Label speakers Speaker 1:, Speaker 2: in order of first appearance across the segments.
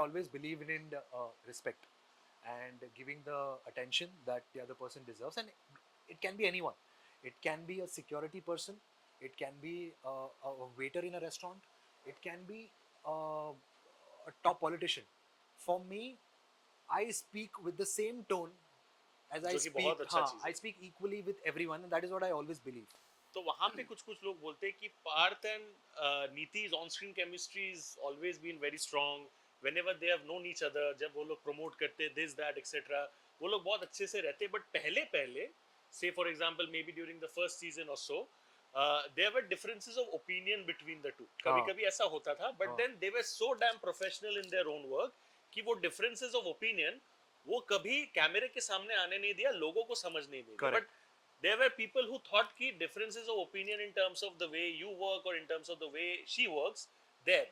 Speaker 1: always believe in respect and giving the attention that the other person deserves. And it can be anyone. It can be a security person. It can be a waiter in a restaurant. It can be a top politician. For me, I speak with the same tone as I
Speaker 2: जो कि
Speaker 1: speak.
Speaker 2: बहुत अच्छा
Speaker 1: हाँ,
Speaker 2: चीज
Speaker 1: I
Speaker 2: है.
Speaker 1: speak equally with everyone, and that is what I always believe.
Speaker 2: तो वहां पे कुछ कुछ लोग बोलते हैं कि Parth and Niti's on screen chemistry is always been very strong whenever they have known each other. जब वो लोग प्रमोट करते दिस दैट एक्सेट्रा, वो लोग बहुत अच्छे से रहते. बट पहले पहले say for example maybe during the first season or so, there were differences of opinion between the two. कभी
Speaker 1: हाँ
Speaker 2: कभी ऐसा होता था, but
Speaker 1: हाँ
Speaker 2: then they were so damn professional in their own work कि वो differences of opinion वो कभी कैमरे के सामने आने नहीं दिया, लोगों को समझने नहीं दिया.
Speaker 1: Correct.
Speaker 2: But there were people who thought कि differences of opinion in terms of the way you work or in terms of the way she works there.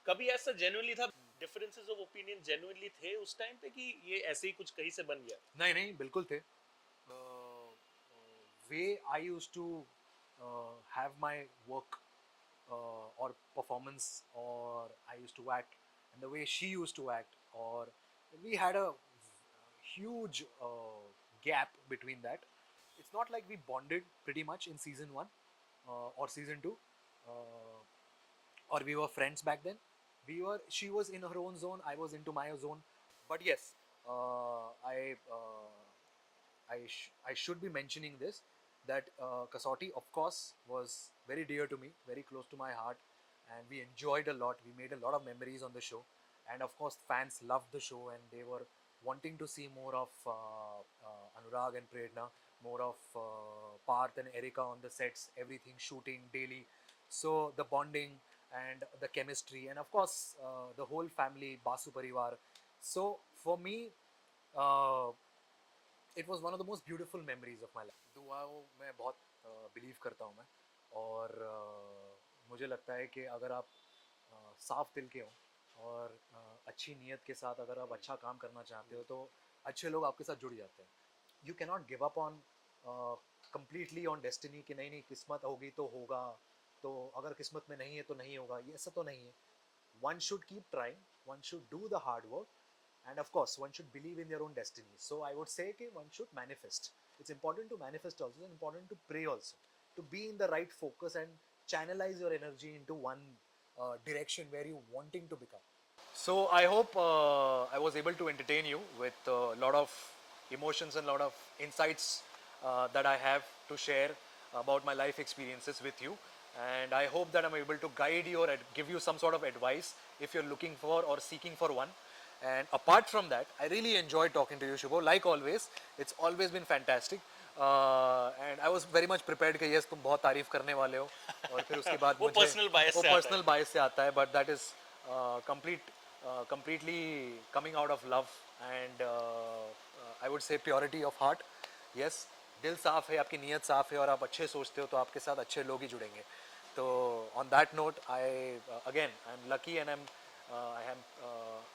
Speaker 2: कभी ऐसा genuinely था, differences of opinion genuinely थे उस time पे कि ये ऐसे ही कुछ कहीं से बन गया.
Speaker 1: नहीं नहीं बिल्कुल थे. Way I used to have my work or performance, or I used to act, and the way she used to act, or we had a huge gap between that. It's not like we bonded pretty much in season one or season two, uh, or we were friends back then. We were. She was in her own zone. I was into my zone. But yes, I should be mentioning this, that Kasauti, of course, was very dear to me, very close to my heart, and we enjoyed a lot. We made a lot of memories on the show, and of course, fans loved the show, and they were wanting to see more of Anurag and Prerna, more of Parth and Erika on the sets, everything shooting daily. So the bonding and the chemistry, and of course, the whole family, Basu Parivar. So for me, uh, it was one of the most beautiful memories of my life. दुआओं में बहुत believe करता हूँ मैं. और मुझे लगता है कि अगर आप साफ दिल के हो और अच्छी नीयत के साथ अगर आप अच्छा काम करना चाहते हो, तो अच्छे लोग आपके साथ जुड़ जाते हैं. You can not give up on completely on destiny कि नहीं नहीं किस्मत होगी तो होगा, तो अगर किस्मत में नहीं है तो नहीं होगा. ये ऐसा तो नहीं है. One should keep trying, one should do the hard work, and of course one should believe in their own destiny. So I would say that one should manifest. It's important to manifest also, it's important to pray also, to be in the right focus and channelize your energy into one direction where you wanting to become. So I hope I was able to entertain you with a lot of emotions and a lot of insights that I have to share about my life experiences with you. And I hope that I'm able to guide you or give you some sort of advice if you're looking for or seeking for one. And apart from that, I really enjoyed talking to you, Shubho. Like always, it's always been fantastic. And I was very much prepared कि yes तुम बहुत तारीफ करने वाले हो, और फिर उसके बाद
Speaker 2: वो
Speaker 1: मुझे
Speaker 2: पर्सनल बायस
Speaker 1: वो
Speaker 2: से आता है.
Speaker 1: पर्सनल बायस से आता है. But that is completely coming out of love and I would say purity of heart. Yes, दिल साफ है, आपकी नीयत साफ है और आप अच्छे सोचते हो, तो आपके साथ अच्छे लोग ही जुड़ेंगे. तो on that note, again I'm lucky and I am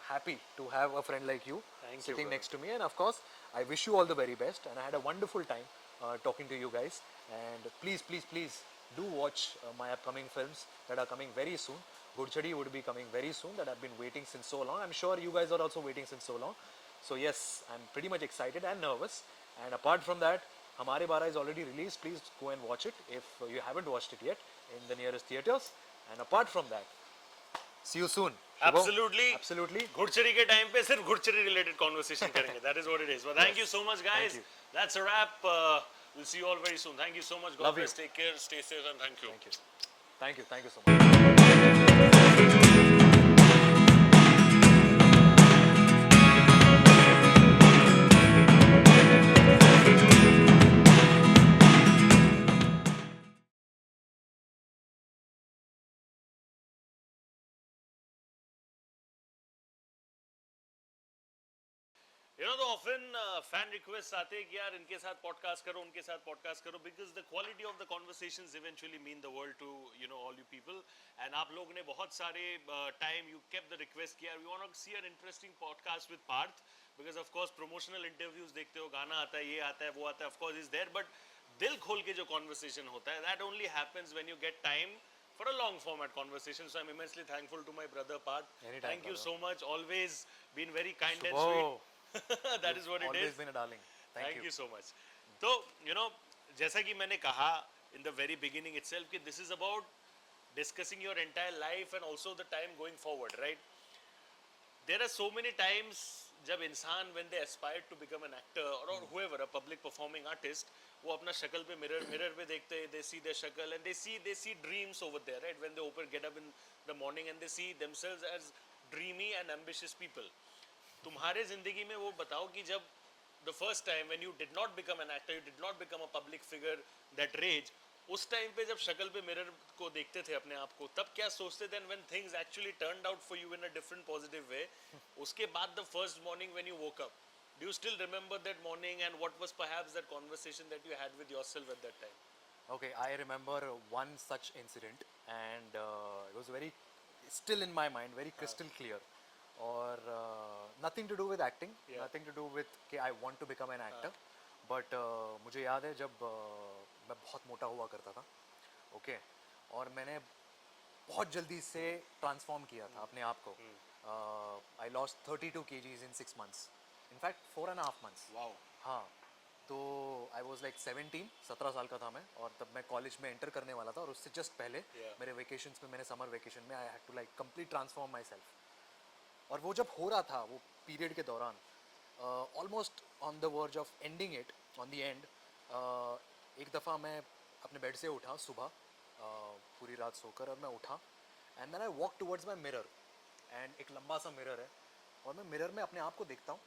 Speaker 1: happy to have a friend like you
Speaker 2: Thank you,
Speaker 1: sitting
Speaker 2: brother.
Speaker 1: next to me. And of course, I wish you all the very best. And I had a wonderful time talking to you guys. And please, please, please do watch my upcoming films that are coming very soon. Gurchadi would be coming very soon, that I've been waiting since so long. I'm sure you guys are also waiting since so long. So yes, I'm pretty much excited and nervous. And apart from that, Hamare Bara is already released. Please go and watch it if you haven't watched it yet in the nearest theaters. And apart from that, see you soon. Shubho?
Speaker 2: Absolutely.
Speaker 1: Absolutely.
Speaker 2: घुड़चरी के time पे सिर्फ घुड़चरी related conversation करेंगे. That is what it is. But thank you so much, guys.
Speaker 1: you.
Speaker 2: That's a wrap. We'll see you all very soon. Thank you so much. God
Speaker 1: Love you.
Speaker 2: bless. Take care. Stay safe, and thank you.
Speaker 1: Thank you. Thank you. Thank you so much.
Speaker 2: You know, तो often fan requests आते हैं कि यार इनके साथ podcast करो, उनके साथ podcast करो, because the quality of the conversations eventually mean the world to, you know, all you people. And आप लोग ने बहुत सारे time you kept the request कि यार we want to see an interesting podcast with Parth, because of course promotional interviews देखते हो, गाना आता है, ये आता है, वो आता है, of course is there, but दिल खोल के जो conversation होता है, that only happens when you get time for a long format conversation. So I'm immensely thankful to my brother Parth.
Speaker 1: Anytime,
Speaker 2: Thank you
Speaker 1: brother.
Speaker 2: so much. Always been very kind and
Speaker 1: Subho,
Speaker 2: sweet. That is what it
Speaker 1: always
Speaker 2: is.
Speaker 1: been a darling. Thank
Speaker 2: Thank
Speaker 1: you.
Speaker 2: you so much. तो you know, जैसा कि मैंने कहा in the very beginning itself कि this is about discussing your entire life and also the time going forward, right? There are so many times जब इंसान when they aspire to become an actor or whoever a public performing artist वो अपना शक्ल पे mirror पे देखते हैं, they see their शक्ल and they see dreams over there, right? When they get up in the morning and they see themselves as dreamy and ambitious people. तुम्हारे जिंदगी में वो बताओ कि जब the first time when you did not become an actor, you did not become a public figure that rage, उस time पे जब शक्ल पे मिरर को देखते थे अपने आप को, तब क्या सोचते थे? when things actually turned out for you in a different positive way, उसके बाद the first morning when you woke up, do you still remember that morning and what was perhaps that conversation that you had with yourself at that time?
Speaker 1: Okay, I remember one such incident, and it was very still in my mind, very crystal clear. Or nothing to do with acting,
Speaker 2: Yeah.
Speaker 1: nothing to do with कि I want to become an actor. But मुझे याद है जब मैं बहुत मोटा हुआ करता था, ओके, और मैंने बहुत जल्दी से ट्रांसफॉर्म किया था अपने आप को. I lost 32 kgs in 6 months. In fact 4.5 months.
Speaker 2: Wow.
Speaker 1: हाँ, तो आई वॉज लाइक 17 साल का था मैं, और तब मैं कॉलेज में एंटर करने वाला था, और उससे जस्ट पहले
Speaker 2: Yeah.
Speaker 1: मेरे वेकेशंस में, मैंने समर वेकेशन में I had to like complete transform my self. और वो जब हो रहा था, वो पीरियड के दौरान, almost on the verge of ending it, on the end, एक दफ़ा मैं अपने बेड से उठा सुबह, पूरी रात सोकर, और मैं उठा and then I walk towards my mirror, and एक लंबा सा मिरर है, और मैं मिरर में अपने आप को देखता हूँ,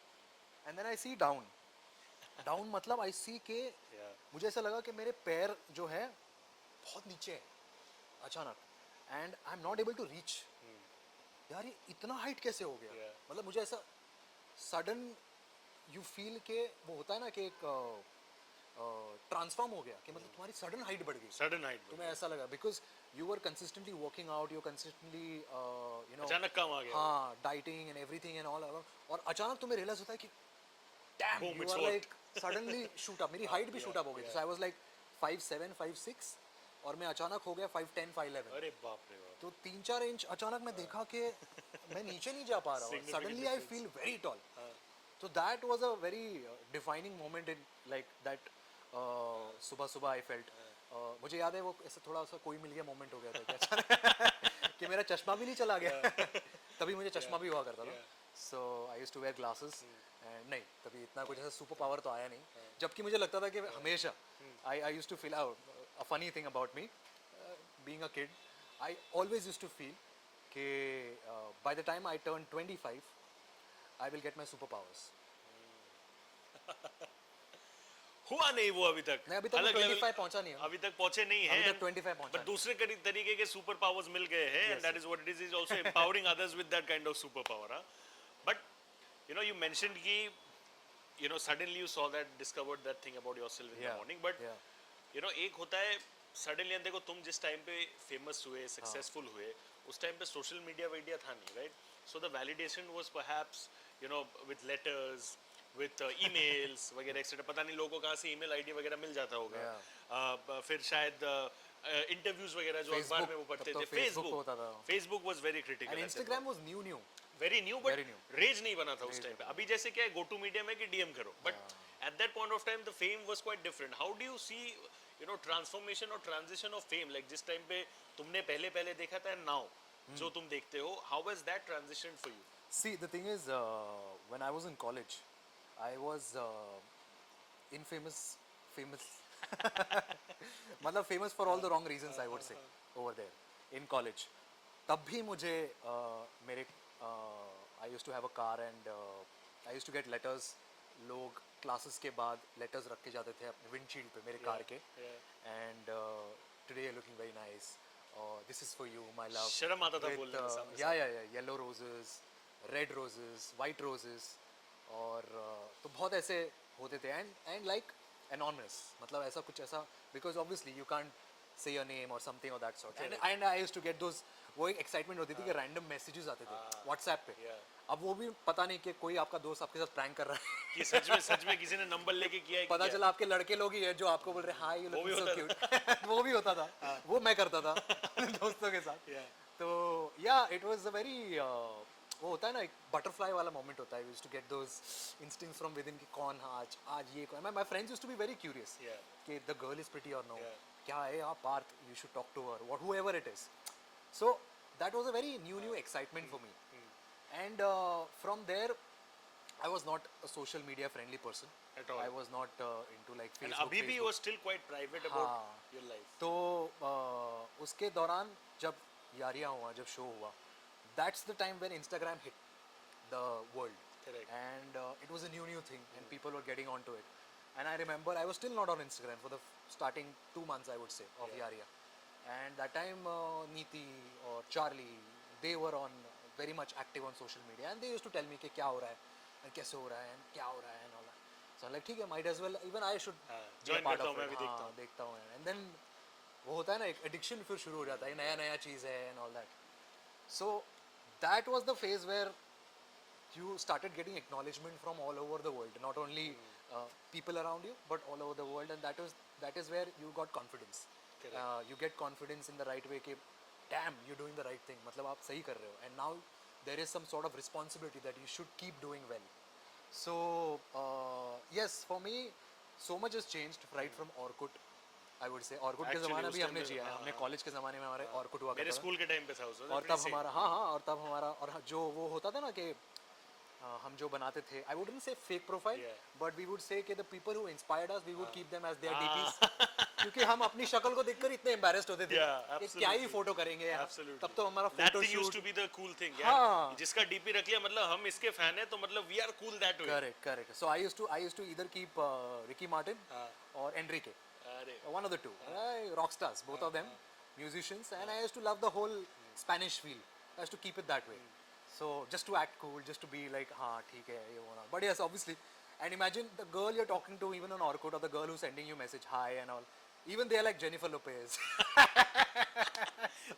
Speaker 1: and then I see down. Down मतलब आई सी के
Speaker 2: Yeah.
Speaker 1: मुझे ऐसा लगा कि मेरे पैर जो है बहुत नीचे है अचानक, and I am not able to reach. यार ये इतना हाइट कैसे हो गया?
Speaker 2: Yeah.
Speaker 1: मतलब मुझे ऐसा सडन यू फील के वो होता है ना कि एक ट्रांसफॉर्म हो गया, कि मतलब तुम्हारी सडन हाइट बढ़ गई.
Speaker 2: Sudden height.
Speaker 1: तुम्हें ऐसा लगा because you were consistently working out, you consistently you know,
Speaker 2: अचानक कम आ गया.
Speaker 1: हाँ, dieting and everything and all, और अचानक तुम्हें रियलाइज होता है कि damn,
Speaker 2: Boom,
Speaker 1: you
Speaker 2: it's
Speaker 1: are
Speaker 2: worked.
Speaker 1: Like suddenly shoot up. मेरी हाइट भी
Speaker 2: Yeah,
Speaker 1: शूट अप हो गई.
Speaker 2: yeah.
Speaker 1: So I was like 5'7", 5'6", और मैं अचानक हो गया 5'10", 5'11.
Speaker 2: अरे बाप रे बाप.
Speaker 1: तो 3-4 इंच अचानक मैं देखा कि मैं नीचे नहीं जा पा रहा हूँ.
Speaker 2: Significant
Speaker 1: suddenly I
Speaker 2: difference.
Speaker 1: Feel very tall. तो that was a very defining moment in like that. सुबह सुबह आई फेल्ट, मुझे याद है वो ऐसा थोड़ा सा कोई मिल गया मोमेंट हो गया था कि अचानक कि मेरा चश्मा भी नहीं चला गया. तभी मुझे चश्मा भी हुआ करता था. So I used to wear glasses. नहीं, तभी इतना कुछ ऐसा सुपर पावर तो आया नहीं, जबकि मुझे लगता था कि हमेशा I used to feel a funny thing about me being a kid. I always used to feel कि by the time I turn 25 I will get my super powers.
Speaker 2: हुआ नहीं वो अभी तक.
Speaker 1: नहीं, अभी तक
Speaker 2: अलग
Speaker 1: 25
Speaker 2: level-
Speaker 1: पहुंचा नहीं है.
Speaker 2: अभी तक पहुंचे नहीं
Speaker 1: अभी
Speaker 2: हैं.
Speaker 1: तक 25 पहुंचा
Speaker 2: बट दूसरे तरीके के सुपर पावर्स मिल गए हैं, and that is what it is also empowering others with that kind of super power. But you know, you mentioned कि you know suddenly you saw that, discovered that thing about yourself in the
Speaker 1: Yeah,
Speaker 2: morning, but
Speaker 1: yeah.
Speaker 2: you know एक होता है suddenly. देखो तुम जिस time पे famous हुए, successful हुए, उस टाइम पे सोशल मीडिया था नहीं, right? So the validation was perhaps you know with letters, with emails वगैरह एक्सेट्रा. पता नहीं लोगों को कहाँ से ईमेल आईडी वगैरह मिल जाता होगा. फिर शायद इंटरव्यूज वगैरह जो अखबार
Speaker 1: Facebook,
Speaker 2: में वो पढ़ते
Speaker 1: तब तो
Speaker 2: थे.
Speaker 1: Facebook होता था.
Speaker 2: Facebook was very
Speaker 1: and
Speaker 2: critical.
Speaker 1: Instagram was new.
Speaker 2: Very new,
Speaker 1: Very
Speaker 2: but
Speaker 1: new.
Speaker 2: Rage नहीं बना था उस टाइम पे. अभी जैसे क्या है, गो टू मीडिया में कि डीएम करो, but at that point of time the fame was quite different. How do you see you know transformation और ट्रांजिशन ऑफ फेम, लाइक जिस टाइम पे तुमने पहले देखा था एंड नाउ जो तुम देखते हो, how was that transition for you?
Speaker 1: See, the thing is, when I was in college, I was infamous, मतलब famous for all the wrong reasons, I would say, over there in college. तब भी मुझे मेरे I used to have a car, and I used to get letters. लोग classes के बाद letters रख के जाते थे अपने विंडशील्ड पे मेरे कार के, and today you looking very nice, this is for you my love.
Speaker 2: शर्म आता था बोलने में सामने से.
Speaker 1: या yellow roses, red roses, white roses, और तो बहुत ऐसे होते थे, एंड लाइक एनॉनिमस, मतलब ऐसा कुछ ऐसा, because obviously you can't say your name or something of that sort. And I used to get those वो एक एक्साइटमेंट होती थी कि रैंडम मैसेजेस आते थे
Speaker 2: हाँ।
Speaker 1: व्हाट्सएप पे।
Speaker 2: Yeah.
Speaker 1: अब वो भी पता नहीं कि कोई आपका दोस्त आपके साथ प्रैंक कर रहा है
Speaker 2: कि सच में किसी ने नंबर लेके किया है कि
Speaker 1: पता
Speaker 2: क्या?
Speaker 1: चला आपके लड़के लोग ही है जो आपको बोल रहे हैं हाय यू
Speaker 2: वो भी
Speaker 1: लुकिंग सो
Speaker 2: होता
Speaker 1: क्यूट वो भी होता था वो मैं करता था दोस्तों के साथ।
Speaker 2: Yeah.
Speaker 1: तो या इट वाज अ वेरी वो होता है ना एक बटरफ्लाई वाला मोमेंट होता है, we used to get those instincts from within कि कौन आज ये कौन my friends used to be very curious
Speaker 2: Yeah.
Speaker 1: कि द गर्ल इज प्रिटी और नो,
Speaker 2: Yeah.
Speaker 1: क्या है आप Parth you should talk to her what whoever it is. So that was a very new excitement for me and from there I was not a social media friendly person
Speaker 2: At all.
Speaker 1: I was not into like
Speaker 2: And
Speaker 1: Facebook
Speaker 2: अभी भी
Speaker 1: Facebook.
Speaker 2: वो still quite private
Speaker 1: हाँ।
Speaker 2: about your life.
Speaker 1: तो उसके दौरान जब यारियाँ हुआ जब शो हुआ that's the time when Instagram hit the world.
Speaker 2: Correct.
Speaker 1: And it was a new thing and people were getting onto it and I remember I was still not on Instagram for the starting 2 months I would say of
Speaker 2: Yeah.
Speaker 1: Yaria, and that time Neeti or Charlie they were on very much active on social media and they used to tell me कि क्या हो रहा है and कैसे हो रहा है and क्या हो रहा है and all that. So I'm like ठीक है might as well even I should
Speaker 2: हाँ,
Speaker 1: be a
Speaker 2: join
Speaker 1: part
Speaker 2: करता
Speaker 1: of
Speaker 2: हूँ, मैं
Speaker 1: it.
Speaker 2: भी
Speaker 1: हाँ, देखता हूँ and then वो होता है ना एक एडिक्शन फिर शुरू हो जाता है नया नया चीज़ है and all that. So that was the phase where you started getting acknowledgement from all over the world, not only people around you but all over the world, and that is where you got confidence.
Speaker 2: Correct.
Speaker 1: You get confidence in the right way कि damn you're doing the right thing, मतलब आप सही कर रहे हो, and now there is some sort of responsibility that you should keep doing well. So yes, for me so much has changed right from Orkut. I would say Orkut के
Speaker 2: Actually,
Speaker 1: ज़माना
Speaker 2: उस
Speaker 1: भी
Speaker 2: time
Speaker 1: हमने
Speaker 2: पे-
Speaker 1: जिया है,
Speaker 2: हाँ,
Speaker 1: हमने
Speaker 2: हाँ।
Speaker 1: कॉलेज के ज़माने में हमारे Orkut हुआ
Speaker 2: मेरे
Speaker 1: करता था।
Speaker 2: स्कूल के टाइम पे था उसका
Speaker 1: और तब हमारा हाँ और तब हमारा और जो वो होता था ना कि हम जो बनाते थे I wouldn't say fake profile
Speaker 2: Yeah.
Speaker 1: But we would say कि the people who inspired us we would keep them as their
Speaker 2: हाँ।
Speaker 1: डीपीज क्योंकि हम अपनी शक्ल को देखकर इतने एम्बैरेस्ड होते थे
Speaker 2: Yeah,
Speaker 1: कि क्या ही
Speaker 2: absolutely.
Speaker 1: फोटो करेंगे यार।
Speaker 2: Absolutely.
Speaker 1: तब तो हमारा
Speaker 2: That
Speaker 1: photo
Speaker 2: thing used to
Speaker 1: shoot
Speaker 2: be the cool thing.
Speaker 1: हाँ।
Speaker 2: यार जिसका डीपी रख लिया मतलब हम इसके फैन है तो मतलब we are cool that way.
Speaker 1: Correct so I used to either keep Ricky Martin
Speaker 2: हाँ।
Speaker 1: और एनरिके,
Speaker 2: अरे
Speaker 1: one of the two, rock stars, both of them, musicians, and I used to love the whole Spanish feel. I used to keep it that way. So just to act cool, just to be like, हाँ ठीक है ये वो ना. But yes, obviously, and imagine the girl you're talking to, even on Orkut, or the girl who's sending you message hi and all. Even they are like Jennifer Lopez.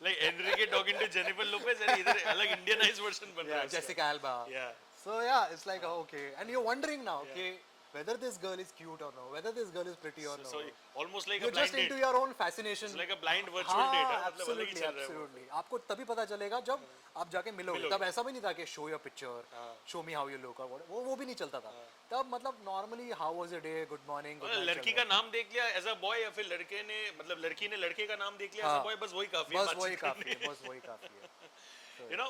Speaker 2: like Enrique talking to Jennifer Lopez and इधर अलग Indianized version बन रहा है उसका.
Speaker 1: Jessica Alba.
Speaker 2: Yeah.
Speaker 1: So yeah, it's like okay, and you're wondering now,
Speaker 2: Yeah.
Speaker 1: okay, whether this girl is cute or no, whether this girl is pretty or no.
Speaker 2: So almost like a
Speaker 1: You're
Speaker 2: blind
Speaker 1: just
Speaker 2: date.
Speaker 1: into your own fascination.
Speaker 2: It's like a blind virtual date.
Speaker 1: हाँ,
Speaker 2: हाँ, मतलब अलग ही
Speaker 1: absolutely,
Speaker 2: चल रहा है वो.
Speaker 1: absolutely. आपको तभी पता चलेगा जब आप जाके मिलोगे। तब ऐसा भी नहीं था कि show your picture,
Speaker 2: हाँ.
Speaker 1: show me how you look or what. वो भी नहीं चलता था। तब मतलब normally how was your day, good morning, good night.
Speaker 2: लड़की का नाम देख लिया एज अ बॉय या फिर लड़के ने मतलब लड़की ने लड़के का नाम देख लिया एज अ
Speaker 1: हाँ.
Speaker 2: बॉय, बस वही काफी है
Speaker 1: बस वही
Speaker 2: बातचीत
Speaker 1: काफी
Speaker 2: करने.
Speaker 1: है, बस वही काफी है।
Speaker 2: You know,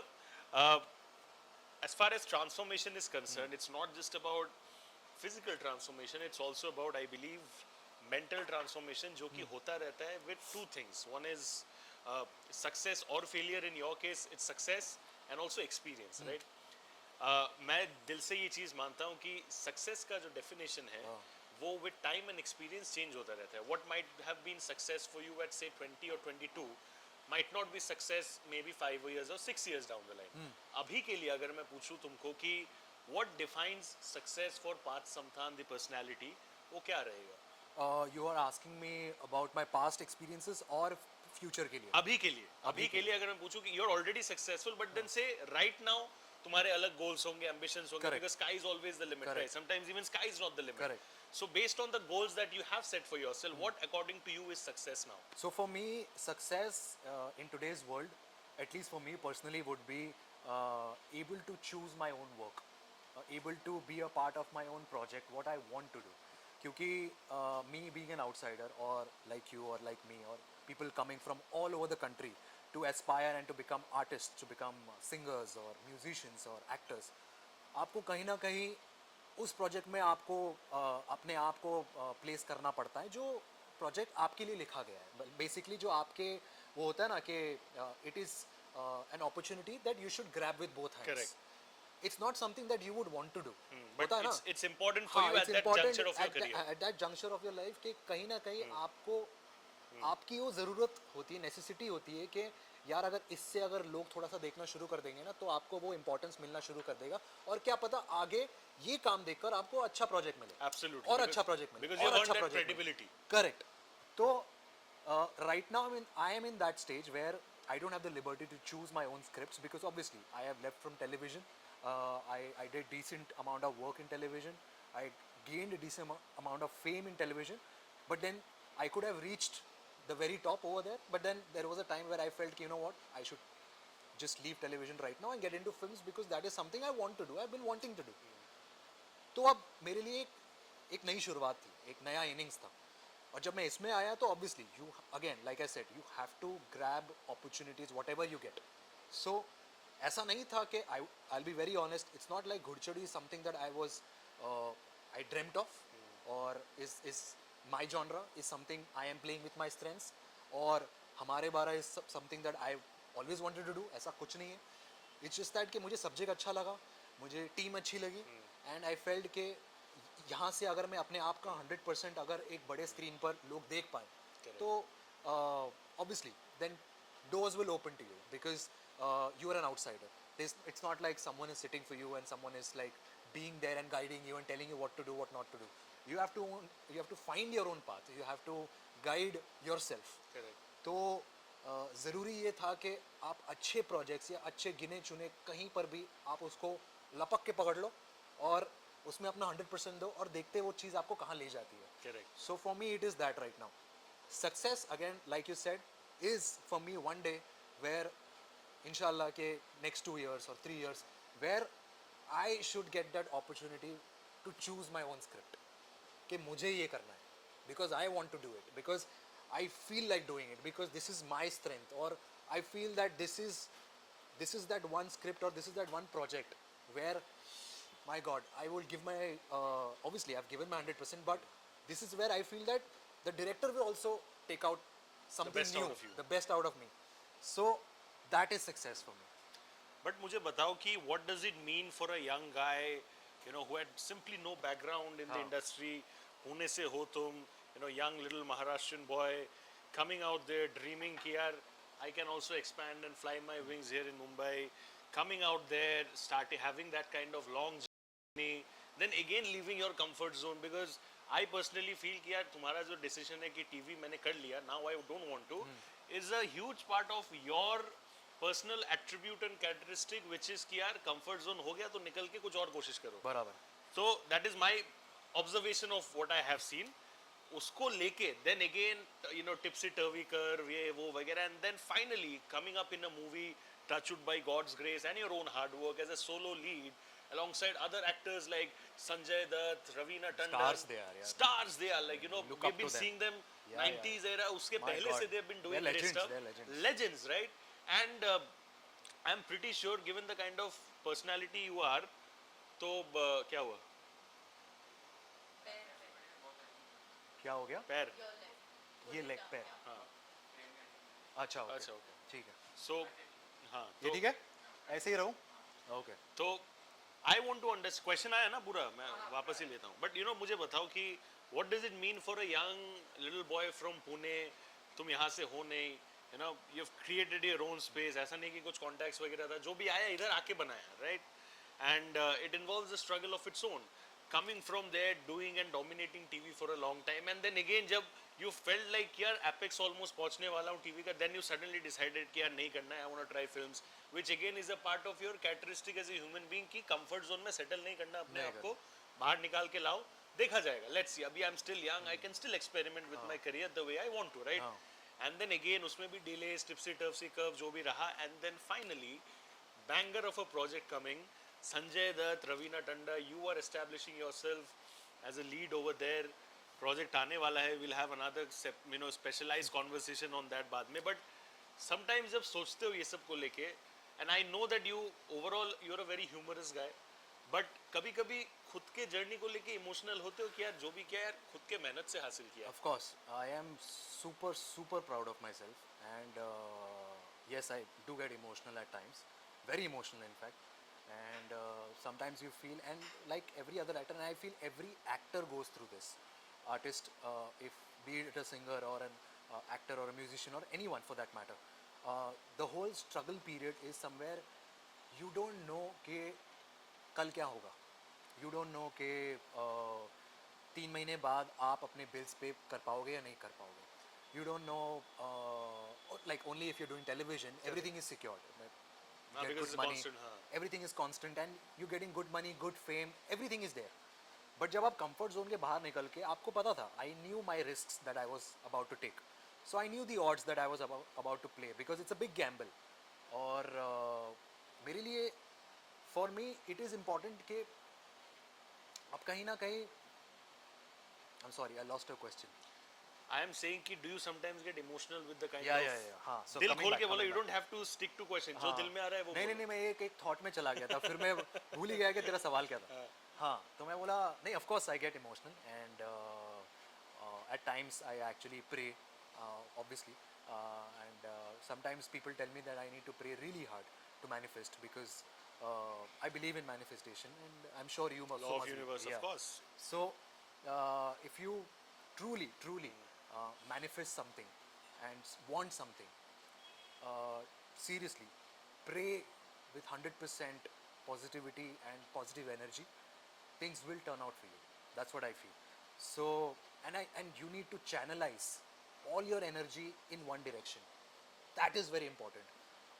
Speaker 2: as far as transformation is concerned, it's not just about physical transformation, it's also about, I believe, mental transformation जो कि होता रहता है with two things. One is success or failure. In your case, it's success and also experience, right? मैं दिल से ये चीज़ मानता हूँ कि सक्सेस का जो डेफिनेशन है वो with time and experience change होता रहता है. What might have been success for you at say 20 और 22 might not be success maybe 5 years or 6 years down the line. अभी के लिए अगर मैं पूछूं तुमको कि what defines success for Parth Samthan the personality, वो क्या रहेगा?
Speaker 1: You are asking me about my past experiences or future के लिए?
Speaker 2: अभी के लिए अगर मैं पूछूं कि you're already successful but then say right now तुम्हारे अलग goals होंगे, ambitions होंगे,
Speaker 1: Correct.
Speaker 2: because sky is always the limit,
Speaker 1: Correct.
Speaker 2: right? Sometimes even sky is not the limit.
Speaker 1: Correct.
Speaker 2: So based on the goals that you have set for yourself, what according to you is success now?
Speaker 1: So for me, success in today's world, at least for me personally, would be able to choose my own work, able to be a part of my own project, what I want to do. क्योंकि me being an outsider or like you or like me or people coming from all over the country to aspire and to become artists, to become singers or musicians or actors, आपको कहीं ना कहीं उस project में आपको अपने आप को प्लेस करना पड़ता है जो प्रोजेक्ट आपके लिए लिखा गया है. बेसिकली जो आपके वो होता है ना कि it is an opportunity that you should grab with both hands.
Speaker 2: Correct.
Speaker 1: It's not something that you would want to do.
Speaker 2: But
Speaker 1: होता है ना?
Speaker 2: it's important for
Speaker 1: हाँ,
Speaker 2: you
Speaker 1: it's
Speaker 2: at that
Speaker 1: important
Speaker 2: juncture of your
Speaker 1: at
Speaker 2: career.
Speaker 1: at that juncture of your life कि कहीं ना कहीं आपको आपकी वो ज़रूरत होती है, नेसेसिटी होती है कि यार अगर इससे अगर लोग थोड़ा सा देखना शुरू कर देंगे ना तो आपको वो इंपॉर्टेंस मिलना शुरू कर देगा और क्या पता आगे ये काम देखकर आपको अच्छा प्रोजेक्ट मिले.
Speaker 2: Absolutely.
Speaker 1: और
Speaker 2: Because-
Speaker 1: अच्छा प्रोजेक्ट मिले
Speaker 2: because you
Speaker 1: और
Speaker 2: have
Speaker 1: अच्छा
Speaker 2: earned that
Speaker 1: project
Speaker 2: credibility.
Speaker 1: Correct. तो right now I am in that stage where I don't have the liberty to choose my own scripts because obviously I have left from television. I did decent amount of work in television. I gained a decent amount of fame in television, but then I could have reached the very top over there. But then there was a time where I felt, you know what, I should just leave television right now and get into films because that is something I want to do. I've been wanting to do. तो अब मेरे लिए एक नई शुरुआत थी, एक नया इनिंग्स था. और जब मैं इसमें आया तो obviously you again like I said you have to grab opportunities whatever you get. So ऐसा नहीं था कि I be very honest, it's not like Ghudchadi is something that I was I dreamed of और is my genre is something I am playing with my strengths और हमारे 12 is something that I always wanted to do. ऐसा कुछ नहीं है. It's just that कि मुझे subject अच्छा लगा, मुझे टीम अच्छी लगी एंड आई फेल्ड के यहाँ से अगर मैं अपने आप का 100% अगर एक बड़े स्क्रीन पर लोग देख पाए तो obviously then doors will open to you because you are an outsider. It's not like someone is sitting for you and someone is like being there and guiding you and telling you what to do, what not to do. You have to find your own path. You have to guide yourself.
Speaker 2: Correct.
Speaker 1: तो ज़रूरी ये था कि आप अच्छे projects या अच्छे गिने चुने कहीं पर भी आप उसको लपक के पकड़ लो और उसमें अपना 100% दो और देखते वो चीज़ आपको कहाँ ले जाती है.
Speaker 2: Correct.
Speaker 1: So for me it is that right now. Success again, like you said, is for me one day where inshallah के next 2 years or 3 years where I should get that opportunity to choose my own script. कि मुझे ये करना है because I want to do it, because I feel like doing it, because this is my strength, or I feel that this is that one script or this is that one project where my God, I will give my obviously I've given my 100%, but this is where I feel that the director will also take out something
Speaker 2: best
Speaker 1: new,
Speaker 2: out of you.
Speaker 1: the best out of me. So that is success for me.
Speaker 2: But मुझे बताओ कि what does it mean for a young guy, you know, who had simply no background in the
Speaker 1: हाँ.
Speaker 2: industry, Pune से हो तुम, you know, young little Maharashtrian boy coming out there dreaming कि यार I can also expand and fly my wings here in Mumbai, coming out there, starting having that kind of long journey, then again leaving your comfort zone, because I personally feel कि यार तुम्हारा जो decision है कि TV मैंने कर लिया, now I don't want to, is a huge part of your personal attribute and characteristic which is कि यार कंफर्ट जोन हो गया तो निकल के कुछ और कोशिश करो.
Speaker 1: बराबर.
Speaker 2: So that is my observation of what I have seen. उसको लेके then again you know topsy turvy कर ये वो वगैरह and then finally coming up in a movie touched by God's grace and your own hard work as a solo lead alongside other actors like Sanjay Dutt, Raveena Tandon.
Speaker 1: Stars they are, yeah.
Speaker 2: Stars they are, like, you know,
Speaker 1: Look
Speaker 2: we've
Speaker 1: up
Speaker 2: been
Speaker 1: to them.
Speaker 2: seeing them
Speaker 1: Yeah,
Speaker 2: 90s era, uske
Speaker 1: My
Speaker 2: pehle
Speaker 1: God.
Speaker 2: se they've been doing
Speaker 1: They're
Speaker 2: great
Speaker 1: legends,
Speaker 2: stuff.
Speaker 1: they're legends.
Speaker 2: Legends, right? And I'm pretty sure given the kind of personality you are, तो क्या हुआ?
Speaker 1: क्या हो गया?
Speaker 2: पैर.
Speaker 1: ये leg पैर.
Speaker 2: हाँ.
Speaker 1: अच्छा okay.
Speaker 2: अच्छा, okay.
Speaker 1: ठीक है.
Speaker 2: So हाँ.
Speaker 1: ये ठीक है? ऐसे ही रहूं? Okay.
Speaker 2: तो I want to understand. Question आया ना पूरा, मैं वापस ही लेता हूँ. बट यू नो मुझे बताओ कि what does it mean for a young little boy from Pune. तुम यहाँ से हो नहीं, you know, you have created your own space. ऐसा नहीं कि कुछ कॉन्टैक्ट्स वगैरह था, जो भी आया इधर आके बनाया, right? And it involves a struggle of its own. Coming from there, doing and dominating TV for a long time, and then again जब you felt like यार apex almost पहुंचने वाला हूँ TV का, then you suddenly decided कि यार नहीं करना है, I want to try films, which again is a part of your characteristic as a human being कि comfort zone में settle नहीं करना अपने आप को, बाहर निकाल के लाओ, देखा जाएगा. Let's see. अभी I'm still young, I can still experiment with my career the way I want to, right? And then again उसमें भी delays, tipsy turvy curve जो भी रहा, and then finally banger of a project coming. Sanjay Dutt, Raveena Tandon, you are establishing yourself as a lead over there. Project आने वाला है. We'll have another, you know, specialized conversation on that बाद में. But sometimes जब सोचते हो ये सब को लेके, and I know that you overall you're a very humorous guy, but कभी-कभी खुद के जर्नी को लेके इमोशनल होते हो कि यार जो भी किया यार खुद के मेहनत से हासिल किया.
Speaker 1: Of course, I am super proud of myself, and yes, I do get emotional at times, very emotional in fact. And sometimes you feel, and like every other actor, and I feel every actor goes through this. Artist, if be it a singer or an actor or a musician or anyone for that matter, the whole struggle period is somewhere you don't know कि कल क्या होगा. You don't know कि 3 महीने बाद आप अपने bills पे कर पाओगे या नहीं कर पाओगे. you don't know, like only if you're doing television, everything is secured. You get
Speaker 2: because
Speaker 1: good
Speaker 2: it's a
Speaker 1: money,
Speaker 2: constant, हाँ.
Speaker 1: everything is constant and you're getting good money, good fame, everything is there. But जब आप comfort zone के बाहर निकल के आपको पता था, I knew my risks that I was about to take. So I knew the odds that I was about to play because it's a big gamble. और मेरे लिए, for me, it is important कि आप कहीं ना कहीं, I'm sorry, I lost your question.
Speaker 2: I am saying कि do you sometimes get emotional with the kind
Speaker 1: Yeah,
Speaker 2: of
Speaker 1: yeah, yeah. हाँ, so
Speaker 2: दिल
Speaker 1: coming
Speaker 2: खोल
Speaker 1: back,
Speaker 2: के बोलो,
Speaker 1: coming
Speaker 2: you
Speaker 1: back.
Speaker 2: don't have to stick to question, जो
Speaker 1: हाँ.
Speaker 2: दिल में आ रहा है वो
Speaker 1: नहीं नहीं
Speaker 2: बोलो.
Speaker 1: नहीं, मैं एक थॉट में चला गया था, फिर मैं भूल ही गया कि तेरा सवाल क्या था. हाँ, तो मैं बोला नहीं, of course I get emotional and at times I actually pray, obviously, and sometimes people tell me that I need to pray really hard to manifest because I believe in manifestation and I'm sure you must.
Speaker 2: Law of universe, of course.
Speaker 1: So if you truly manifest something and want something, seriously, pray with 100% positivity and positive energy, things will turn out for you. That's what I feel. So and you need to channelize all your energy in one direction. That is very important.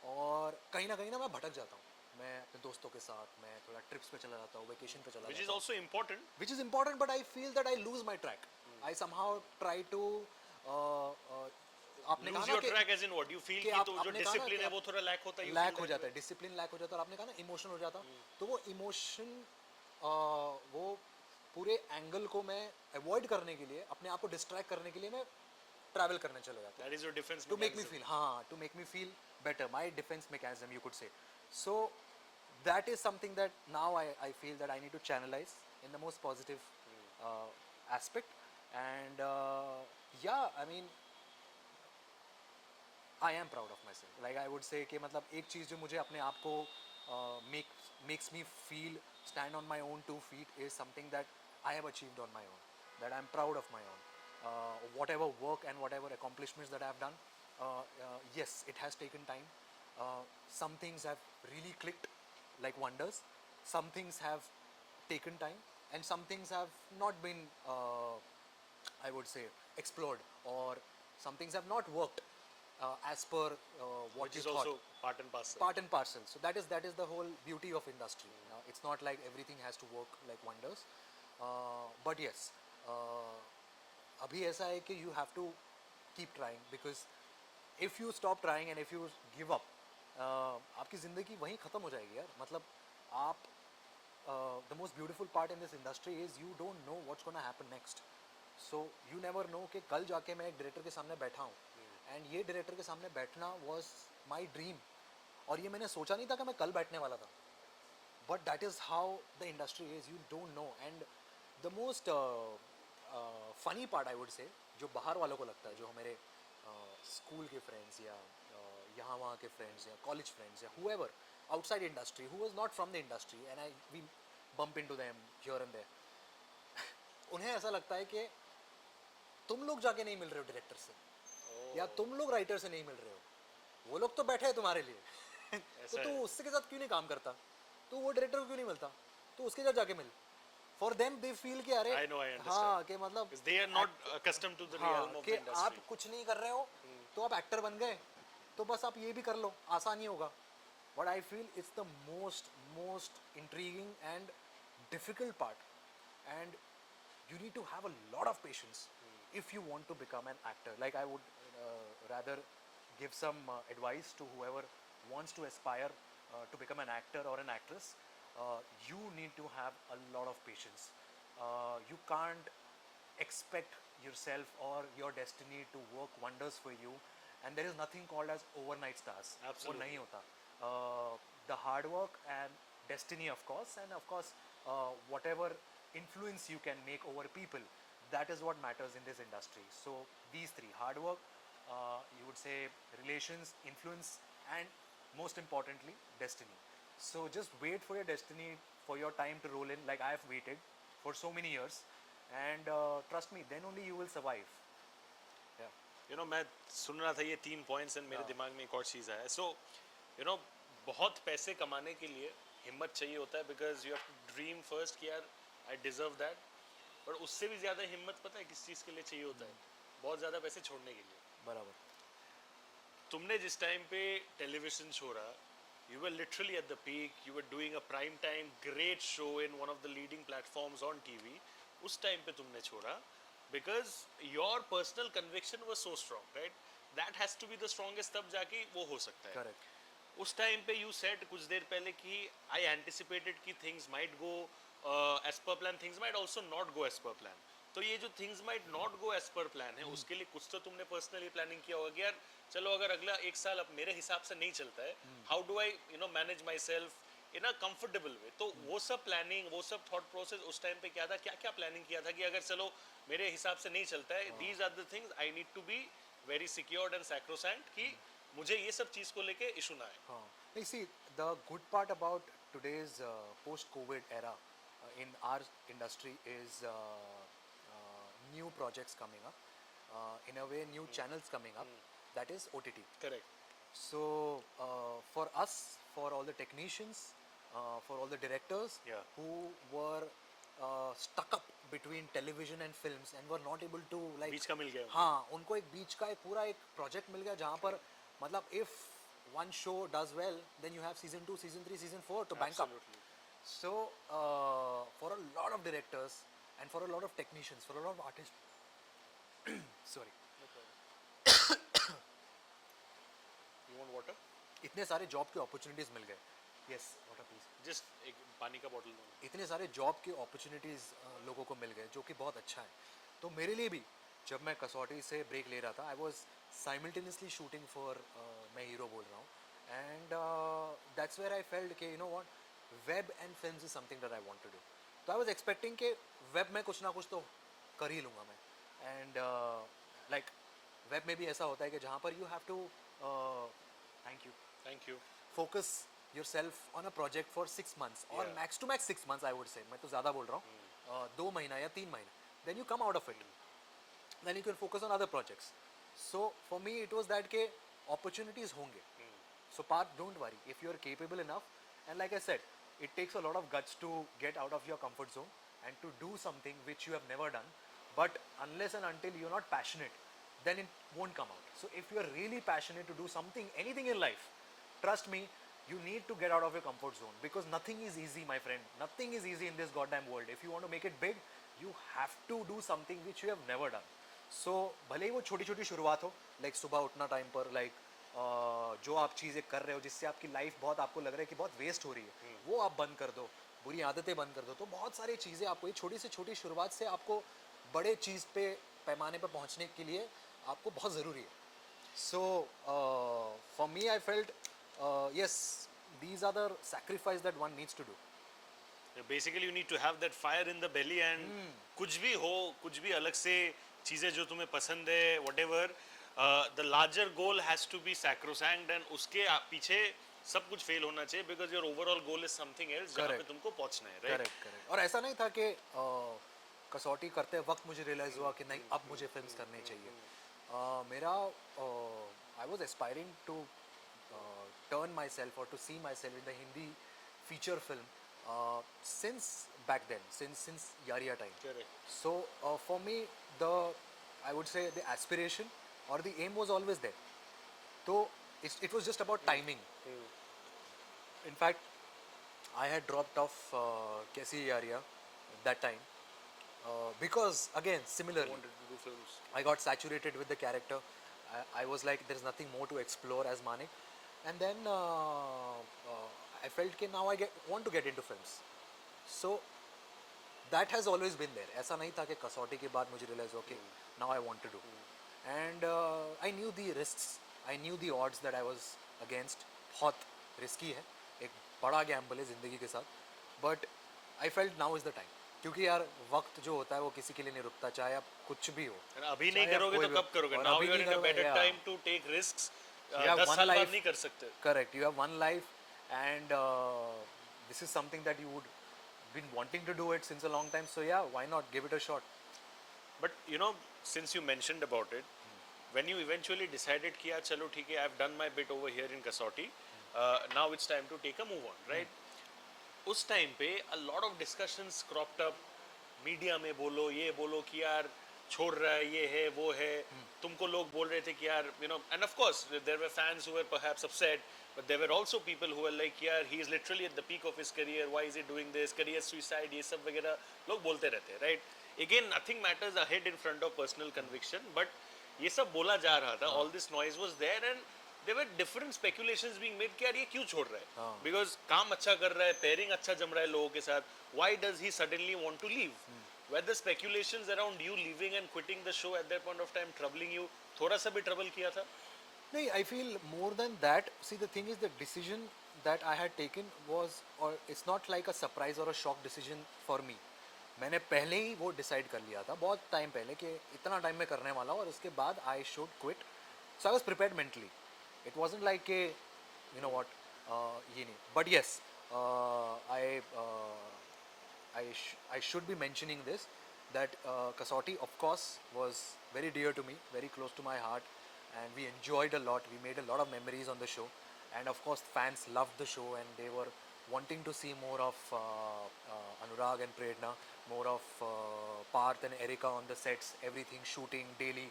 Speaker 1: और कहीं ना मैं भटक जाता हूँ, मैं अपने दोस्तों के साथ मैं थोड़ा ट्रिप्स पे चला जाता हूँ, वेकेशन पे चला
Speaker 2: Which is
Speaker 1: जाता हूँ,
Speaker 2: also important.
Speaker 1: which is important, but I feel that I lose my track. I somehow try to आपने
Speaker 2: Lose
Speaker 1: कहा
Speaker 2: your
Speaker 1: ना कि
Speaker 2: track as in what? You feel
Speaker 1: कि
Speaker 2: कि
Speaker 1: आप-
Speaker 2: तो जो
Speaker 1: आपने कहा ना
Speaker 2: discipline
Speaker 1: कि
Speaker 2: है
Speaker 1: आप
Speaker 2: वो थोड़ा lack होता है. you
Speaker 1: लैक
Speaker 2: feel
Speaker 1: हो
Speaker 2: that
Speaker 1: जाता है,
Speaker 2: way.
Speaker 1: डिसिप्लिन लैक हो जाता है, और आपने कहा ना इमोशन हो जाता, तो वो इमोशन वो पूरे एंगल को मैं अवॉइड करने के लिए, अपने आप को डिस्ट्रैक्ट करने के लिए मैं ट्रैवल करने चले जाता हूँ.
Speaker 2: That is your defense
Speaker 1: To make me
Speaker 2: mechanism.
Speaker 1: feel, to make me feel better, my defense mechanism, you could say. So that is something that now I feel that I need to channelize in the most positive aspect. And yeah, I mean, I am proud of myself. Like I would say कि मतलब एक चीज़ जो मुझे अपने आप को makes me feel stand on my own 2 feet is something that I have achieved on my own. That I'm proud of my own. Whatever work and whatever accomplishments that I have done, yes, it has taken time. Some things have really clicked like wonders. Some things have taken time, and some things have not been, I would say, explored, or some things have not worked as per what
Speaker 2: Which
Speaker 1: you
Speaker 2: is
Speaker 1: thought.
Speaker 2: also part and parcel.
Speaker 1: Part and parcel. So that is the whole beauty of industry. It's not like everything has to work like wonders, but yes, अभी ऐसा है कि you have to keep trying, because if you stop trying and if you give up, आपकी ज़िंदगी वहीं ख़त्म हो जाएगी यार. मतलब आप the most beautiful part in this industry is you don't know what's gonna happen next. So you never know कि कल जाके मैं एक डायरेक्टर के सामने बैठा हूँ, एंड ये डायरेक्टर के सामने बैठना was my dream, और ये मैंने सोचा नहीं था कि मैं कल बैठने वाला था. But that is how the industry is. You don't know. And the most funny part, I would say, जो बाहर वालों को लगता है, जो हमारे स्कूल के फ्रेंड्स या यहाँ वहाँ के फ्रेंड्स या कॉलेज फ्रेंड्स या whoever outside industry who was not from the industry, and we bump into them here and there, उन्हें ऐसा लगता है कि तुम लोग जाके नहीं मिल रहे हो डायरेक्टर से, या तुम लोग राइटर से नहीं मिल रहे हो, वो लोग तो बैठे हैं तुम्हारे लिए, तो तू उसके साथ क्यों नहीं काम करता, तो वो डायरेक्टर को क्यों नहीं मिलता, तो उसके साथ जाके मिल. फॉर देम दे फील कि अरे
Speaker 2: I know, I understand.
Speaker 1: हाँ, कि मतलब
Speaker 2: Because they are not accustomed to the
Speaker 1: हाँ,
Speaker 2: realm of
Speaker 1: कि
Speaker 2: the
Speaker 1: आप
Speaker 2: industry.
Speaker 1: कुछ नहीं कर रहे हो तो आप एक्टर बन गए, तो बस आप ये भी कर लो, आसान ही होगा. But I feel it's the most intriguing and difficult part, and you need to have a lot of patience if you want to become an actor. Like I would rather give some advice to whoever wants to aspire to become an actor or an actress. You need to have a lot of patience. You can't expect yourself or your destiny to work wonders for you, and there is nothing called as overnight stars.
Speaker 2: Absolutely.
Speaker 1: वो नहीं होता. The hard work and destiny, of course, and of course whatever influence you can make over people, that is what matters in this industry. So these three: hard work, you would say relations, influence, and most importantly destiny. So just wait for your destiny, for your time to roll in, like I have waited for so many years, and trust me, then only you will survive. Yeah.
Speaker 2: You know, मैं सुन रहा था ये 3 points and मेरे
Speaker 1: हाँ.
Speaker 2: दिमाग में एक और चीज़ आया. So, you know, बहुत पैसे कमाने के लिए हिम्मत चाहिए होता है, because you have to dream first कि यार I deserve that. पर उससे भी ज़्यादा हिम्मत पता है किस चीज़ के लिए चाहिए होता है? बहुत ज़्यादा पैसे छोड़ने के लिए.
Speaker 1: बराबर.
Speaker 2: तुमने जिस टाइम पे टेलीविजन शो रहा, you were literally at the peak, you were doing a prime time great show in one of the leading platforms on TV. उस टाइम पे तुमने छोड़ा because your personal conviction was so strong, right? That has to be the strongest, तब जाके वो हो सकता है.
Speaker 1: Correct.
Speaker 2: उस टाइम पे यू सेड कुछ देर पहले कि आई एंटिसिपेटेड कि things might go as per plan, things might also not go as per plan. तो ये जो things might not go as per plan है, उसके लिए कुछ तो तुमने पर्सनली प्लानिंग किया होगा कि यार चलो अगर अगला एक साल अब मेरे हिसाब से नहीं चलता है, how do I manage myself in a comfortable way. तो वो सब प्लानिंग, वो सब थॉट प्रोसेस उस टाइम पे क्या था, क्या क्या प्लानिंग किया था कि अगर चलो मेरे हिसाब से नहीं चलता है, these are the things I need to be very secured and sacrosanct कि मुझे ये सब चीज को लेके इशू ना आए.
Speaker 1: हाँ. नहीं, see, the good part about today's post-COVID era in our industry is new projects coming up. In a way, new channels coming up. That is OTT.
Speaker 2: Correct.
Speaker 1: So for us, for all the technicians, for all the directors
Speaker 2: Yeah.
Speaker 1: who were stuck up between television and films and were not able to like
Speaker 2: बीच का मिल गया.
Speaker 1: हाँ, उनको एक बीच का एक पूरा एक project मिल गया जहाँ पर मतलब if one show does well, then you have season 2, season 3, season 4 to bank up.
Speaker 2: Absolutely.
Speaker 1: So for a lot of directors and for a lot of technicians, for a lot of artists, sorry,
Speaker 2: You want water?
Speaker 1: इतने सारे job के opportunities मिल गए. Yes, water please.
Speaker 2: Just एक पानी का bottle दो.
Speaker 1: इतने सारे जॉब के अपॉर्चुनिटीज लोगों को मिल गए जो कि बहुत अच्छा है. तो मेरे लिए भी जब मैं कसौटी से ब्रेक ले रहा था, I was simultaneously shooting for, मैं हीरो बोल रहा हूँ, and that's where I felt कि you know what, web and films is something that I want to do. तो आई वाज एक्सपेक्टिंग कि वेब में कुछ ना कुछ तो कर ही लूँगा मैं. एंड लाइक वेब में भी ऐसा होता है कि जहाँ पर you have to, thank you,
Speaker 2: Thank you.
Speaker 1: focus yourself on a project for 6 months or
Speaker 2: Yeah.
Speaker 1: max to max 6 months, I would say. मैं तो ज़्यादा बोल रहा हूँ, 2 महीना या 3 महीने. Then you come out of it. Then you can focus on other projects. So for me it was that के opportunities होंगे. So Parth, don't worry. If you are capable enough, and like I said, it takes a lot of guts to get out of your comfort zone and to do something which you have never done. But unless and until you're not passionate, then it won't come out. So if you are really passionate to do something, anything in life, trust me, you need to get out of your comfort zone because nothing is easy, my friend. Nothing is easy in this goddamn world. If you want to make it big, you have to do something which you have never done. So भले ही वो छोटी छोटी शुरुआत हो, like सुबह उठना time पर, like जो आप चीज़ें कर रहे हो जिससे आपकी लाइफ बहुत, आपको लग रहा है कि बहुत वेस्ट हो रही है, वो आप बंद कर दो, बुरी आदतें बंद कर दो. तो बहुत सारी चीज़ें आपको, ये छोटी से छोटी शुरुआत से आपको बड़े चीज़ पे, पैमाने पर पहुंचने के लिए आपको बहुत ज़रूरी है. So for me I felt yes, these are the sacrifice that one needs to do.
Speaker 2: Basically you need to have that fire in the belly and कुछ भी हो, कुछ भी अलग से चीज़ें जो तुम्हें पसंद है, whatever, the larger goal has to be sacrosanct and उसके पीछे सब कुछ फेल होना चाहिए because your overall goal is something else जहाँ पे
Speaker 1: Correct.
Speaker 2: तुमको पहुंचना है, right?
Speaker 1: Correct correct. और ऐसा नहीं था कि कसौटी करते वक्त मुझे रियलाइज हुआ कि नहीं अब मुझे फिल्म्स करनी चाहिए. मेरा I was aspiring to turn my self और to see myself in the Hindi feature film since back then, since Yaariyan time.
Speaker 2: Correct.
Speaker 1: So for me, I would say the aspiration or the aim was always there. So it was just about timing. In fact, I had dropped off Kaisi Yaria that time because again similarly
Speaker 2: Wanted to do films.
Speaker 1: I got saturated with the character. I was like, there's nothing more to explore as Manik. And then I felt that now I want to get into films. So that has always been there. ऐसा नहीं था कि कसौटी के बाद मुझे realize okay, now I want to do. And I knew the risks. I knew the odds that I was against. बहुत risky है. एक बड़ा gamble है ज़िंदगी के साथ. But I felt now is the time. क्योंकि यार वक्त जो होता है वो किसी के लिए नहीं रुकता, चाहे आप कुछ भी हो.
Speaker 2: And अभी नहीं
Speaker 1: चाहे आप
Speaker 2: करोगे
Speaker 1: कोई
Speaker 2: तो
Speaker 1: भी-
Speaker 2: कब करोगे?
Speaker 1: और
Speaker 2: Now
Speaker 1: अभी
Speaker 2: you are
Speaker 1: नहीं
Speaker 2: in a
Speaker 1: करोगे,
Speaker 2: better
Speaker 1: yeah.
Speaker 2: time to take risks.
Speaker 1: You have
Speaker 2: 10
Speaker 1: one
Speaker 2: साल बाद
Speaker 1: life.
Speaker 2: नहीं कर सकते.
Speaker 1: Correct. You have one life, and this is something that you would been wanting to do it since a long time. So yeah, why not give it a shot?
Speaker 2: But you know, since you mentioned about it, when you eventually decided कि यार चलो ठीक है, I've done my bit over here in Kasauti, now it's time to take a move on, right? उस time पे a lot of discussions cropped up, media में बोलो, ये बोलो कि यार छोड़ रहा है, ये है वो है, तुमको लोग बोल रहे थे कि यार and of course there were fans who were perhaps upset, but there were also people who were like यार he is literally at the peak of his career, why is he doing this, career suicide, ये सब वगैरह लोग बोलते रहते हैं, right? Again nothing matters ahead in front of personal conviction, but ये सब बोला जा रहा था, all this noise was there and there were different speculations being made कि यार ये क्यों छोड़ रहा है, बिकॉज काम अच्छा कर रहा है, पेयरिंग अच्छा जम रहा है लोगों के साथ, why does he suddenly want to leave? Were the speculations around you leaving and quitting the show at that point of time troubling you? थोड़ा सा भी trouble किया था?
Speaker 1: No, I feel more than that. See, the thing is, the decision that I had taken was, or it's not like a surprise or a shock decision for me. मैंने पहले ही वो decide कर लिया था बहुत time पहले कि इतना टाइम में करने वाला हूँ और उसके बाद I should quit. So I was prepared mentally. It wasn't like के यू नो व्हाट ये नहीं. But yes, I I should be mentioning this, that Kasauti of course was very dear to me, very close to my heart, and we enjoyed a lot. We made a lot of memories on the show, and of course fans loved the show and they were wanting to see more of Anurag and Prerna, more of Parth and Erika on the sets, everything shooting daily.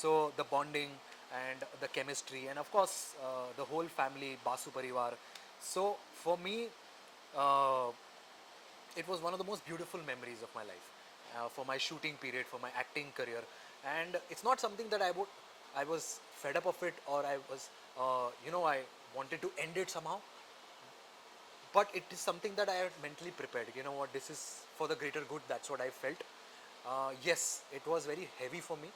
Speaker 1: So the bonding and the chemistry, and of course the whole family, Basu Parivar. So for me, uh, it was one of the most beautiful memories of my life, for my shooting period, for my acting career. And it's not something that I was fed up of it, or I was I wanted to end it somehow, but it is something that I had mentally prepared. You know what, this is for the greater good. That's what I felt. Yes, it was very heavy for me.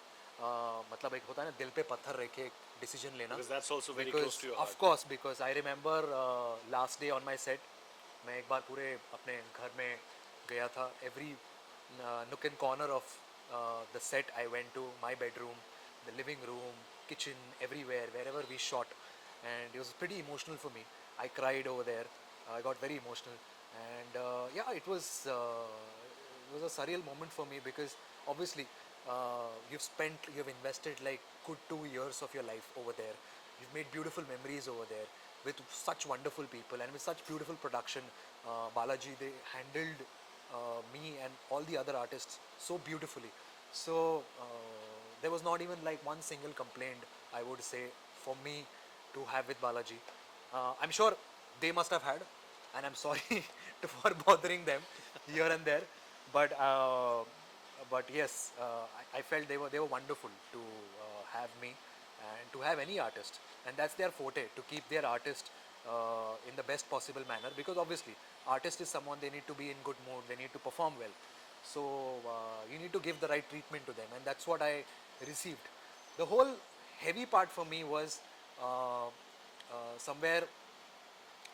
Speaker 1: मतलब एक होता है ना दिल पे पत्थर रख के डिसीजन लेना.
Speaker 2: Because that's also very
Speaker 1: Because
Speaker 2: close to your heart.
Speaker 1: of course, because I remember last day on my set, मैं एक बार पूरे अपने घर में गया था. Every nook and corner of the set I went to, my bedroom, the living room, kitchen, everywhere, wherever we shot, and it was pretty emotional for me. I cried over there. I got very emotional, and yeah, it was a surreal moment for me, because obviously you've invested like good 2 years of your life over there. You've made beautiful memories over there with such wonderful people and with such beautiful production. Balaji, they handled me and all the other artists so beautifully. So there was not even like one single complaint, I would say, for me to have with Balaji. I'm sure they must have had, and I'm sorry for bothering them here and there. But yes, I felt they were wonderful to have me and to have any artist, and that's their forte, to keep their artist in the best possible manner, because obviously artist is someone, they need to be in good mood, they need to perform well. So you need to give the right treatment to them, and that's what I received. The whole heavy part for me was somewhere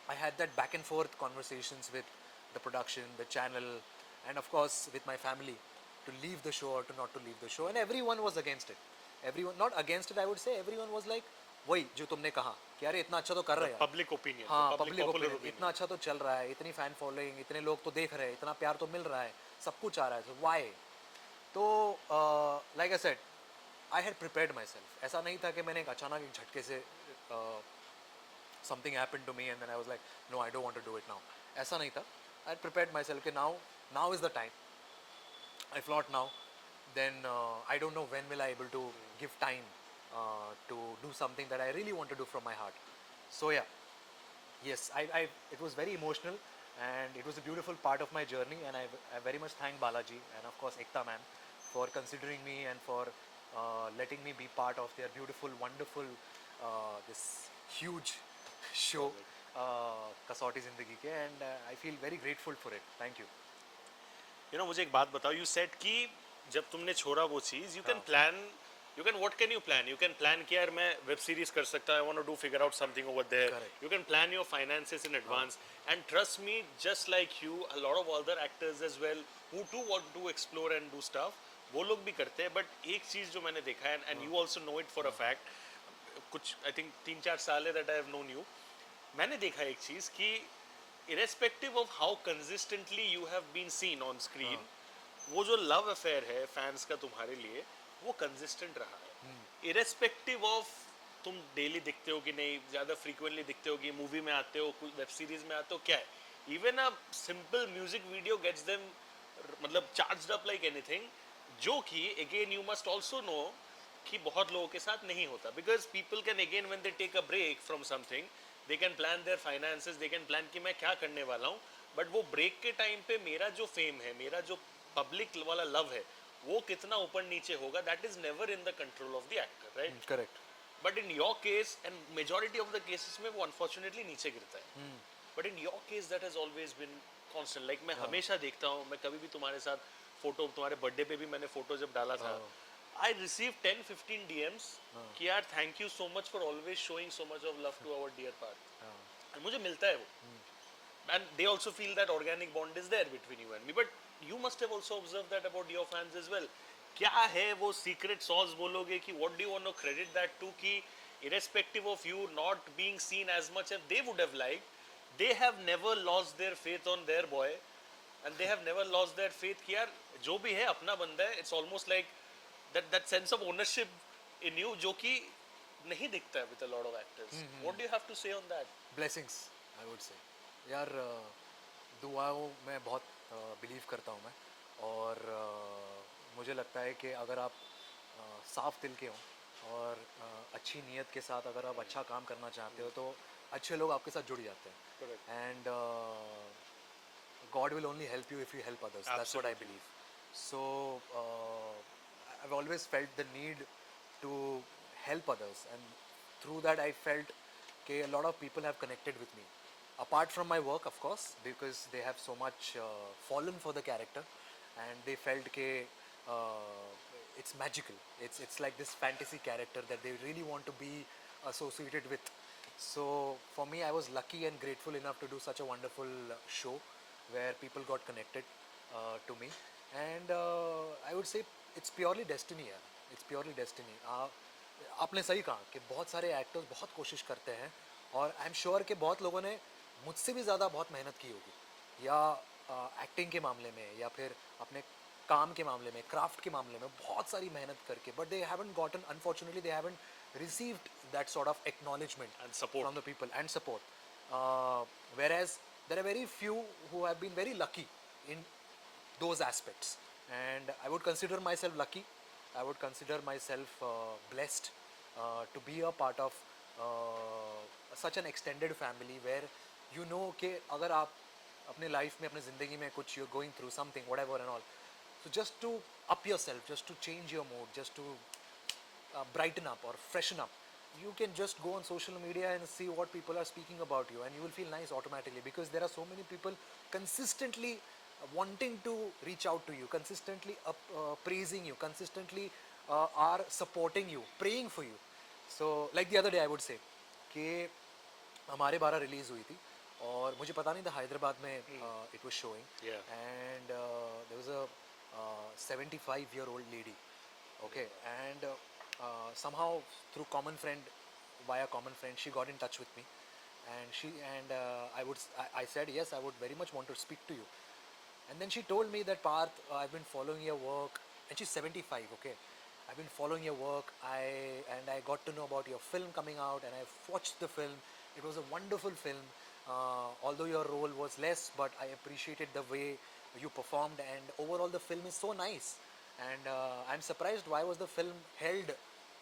Speaker 1: I had that back and forth conversations with the production, the channel, and of course with my family, to leave the show or to not to leave the show, and everyone was against it. Everyone, not against it, I would say, everyone was like, वही जो तुमने कहा कि अरे इतना अच्छा तो कर रहे हैं.
Speaker 2: Public opinion.
Speaker 1: हाँ,
Speaker 2: public
Speaker 1: public
Speaker 2: popular
Speaker 1: opinion,
Speaker 2: opinion.
Speaker 1: इतना अच्छा तो चल रहा है, इतनी फैन फॉलोइंग, इतने लोग तो देख रहे हैं, इतना प्यार तो मिल रहा है, सब कुछ आ रहा है, so why? तो like I said, I had prepared myself. ऐसा नहीं था कि मैंने एक अचानक एक झटके से something happened to me and then I was like, no, I don't want to do it now. ऐसा नहीं था. I had prepared myself कि now is the time. If not now, then I don't know when will I able to give time to do something that I really want to do from my heart. So yeah, yes, it was very emotional, and it was a beautiful part of my journey, and I very much thank Balaji and of course Ekta ma'am for considering me and for letting me be part of their beautiful, wonderful, this huge show, Kasauti Zindagi Ke, and I feel very grateful for it. Thank you.
Speaker 2: मुझे एक बात बताओ, you said कि जब तुमने छोड़ा वो चीज, you can plan, what can you plan? You can plan कि यार मैं वेब सीरीज कर सकता हूं, I want to do figure out something over there.
Speaker 1: Correct.
Speaker 2: You can plan your finances in advance, and trust me, just like you, a lot of other actors as well who to want to explore and do stuff, वो लोग भी करते हैं. But एक चीज जो मैंने देखा है, and you also know it for a fact, कुछ आई थिंक 3-4 साल है that I have known you, मैंने देखा एक चीज कि irrespective of how consistently you have been seen on screen, वो जो लव अफेयर है फैंस का तुम्हारे लिए, वो कंसिस्टेंट रहा है. इरेस्पेक्टिव ऑफ तुम डेली दिखते हो कि नहीं, ज़्यादा फ्रीक्वेंटली दिखते हो कि मूवी में आते हो, कुछ वेब सीरीज में आते हो, क्या है, even a simple music video gets them मतलब चार्ज्ड अप लाइक एनीथिंग. जो कि again you must also know कि बहुत लोगों के साथ नहीं होता, because people can again when they take a break from something they can plan their finances, they can plan कि मैं क्या करने वाला हूँ, बट वो ब्रेक के टाइम पे मेरा जो फेम है, मेरा जो पब्लिक वाला लव है, वो कितना ऊपर नीचे होगा, that is never in the control of the actor, right?
Speaker 1: Correct.
Speaker 2: But in your case and majority of the cases में वो अनफॉर्चुनेटली नीचे गिरता है, but in your case that has always been constant. Like मैं हमेशा देखता हूँ, मैं कभी भी तुम्हारे साथ फोटो, तुम्हारे बर्थडे पे भी मैंने फोटो जब डाला था, आई रिसीव 10-15 DMs कि यार thank you so much for always showing so much of love to our dear Parth, मुझे मिलता है वो. And they also feel that organic bond is there between you and me, but you must have also observed that about your fans as well. क्या है वो secret sauce बोलोगे कि what do you want to credit that to कि irrespective of you not being seen as much as they would have liked, they have never lost their faith on their boy, and they have never lost their faith कि यार जो भी है अपना बंदा है. It's almost like that sense of ownership in you जो कि नहीं दिखता है with a lot of actors. What do you have to say on that?
Speaker 1: Blessings, I would से. यार दुआओं में बहुत बिलीव करता हूँ मैं, और मुझे लगता है कि अगर आप साफ दिल के हों और अच्छी नीयत के साथ अगर आप अच्छा काम करना चाहते हो, तो अच्छे लोग आपके साथ जुड़ जाते हैं.
Speaker 2: Correct.
Speaker 1: And God will only help you if you help others. That's what I
Speaker 2: Absolutely.
Speaker 1: believe. So I've always felt the need to help others, and through that I felt that a lot of people have connected with me. Apart from my work, of course, because they have so much fallen for the character, and they felt that it's magical. It's like this fantasy character that they really want to be associated with. So for me, I was lucky and grateful enough to do such a wonderful show where people got connected to me, and I would say it's purely destiny. यार, it's purely destiny. आपने सही कहा कि बहुत सारे actors बहुत कोशिश करते हैं, और आई एम श्योर कि बहुत लोगों ने मुझसे भी ज़्यादा बहुत मेहनत की होगी, या एक्टिंग के मामले में, या फिर अपने काम के मामले में, क्राफ्ट के मामले में बहुत सारी मेहनत करके, but they haven't gotten, unfortunately they haven't received that sort of acknowledgement
Speaker 2: And support.
Speaker 1: from the people and support. Whereas there are very few who have been very lucky in those aspects, and I would consider myself lucky. I would consider myself blessed to be a part of such an extended family where you know कि अगर आप अपने life में, अपने ज़िंदगी में कुछ you're going through something, whatever and all, so just to up yourself, just to change your mood, just to brighten up or freshen up, you can just go on social media and see what people are speaking about you, and you will feel nice automatically, because there are so many people consistently wanting to reach out to you, consistently praising you, consistently are supporting you, praying for you. So like the other day I would say कि हमारे 12 release हुई थी, और मुझे पता नहीं था हैदराबाद में it was showing.
Speaker 2: Yeah.
Speaker 1: And there was a 75-year-old lady, okay, and somehow through via common friend, she got in touch with me, and I said yes, I would very much want to speak to you. And then she told me that, Parth, I've been following your work, and she's 75, okay. I've been following your work, I got to know about your film coming out, and I've watched the film. It was a wonderful film, although your role was less, but I appreciated the way you performed, and overall the film is so nice. And I'm surprised why was the film held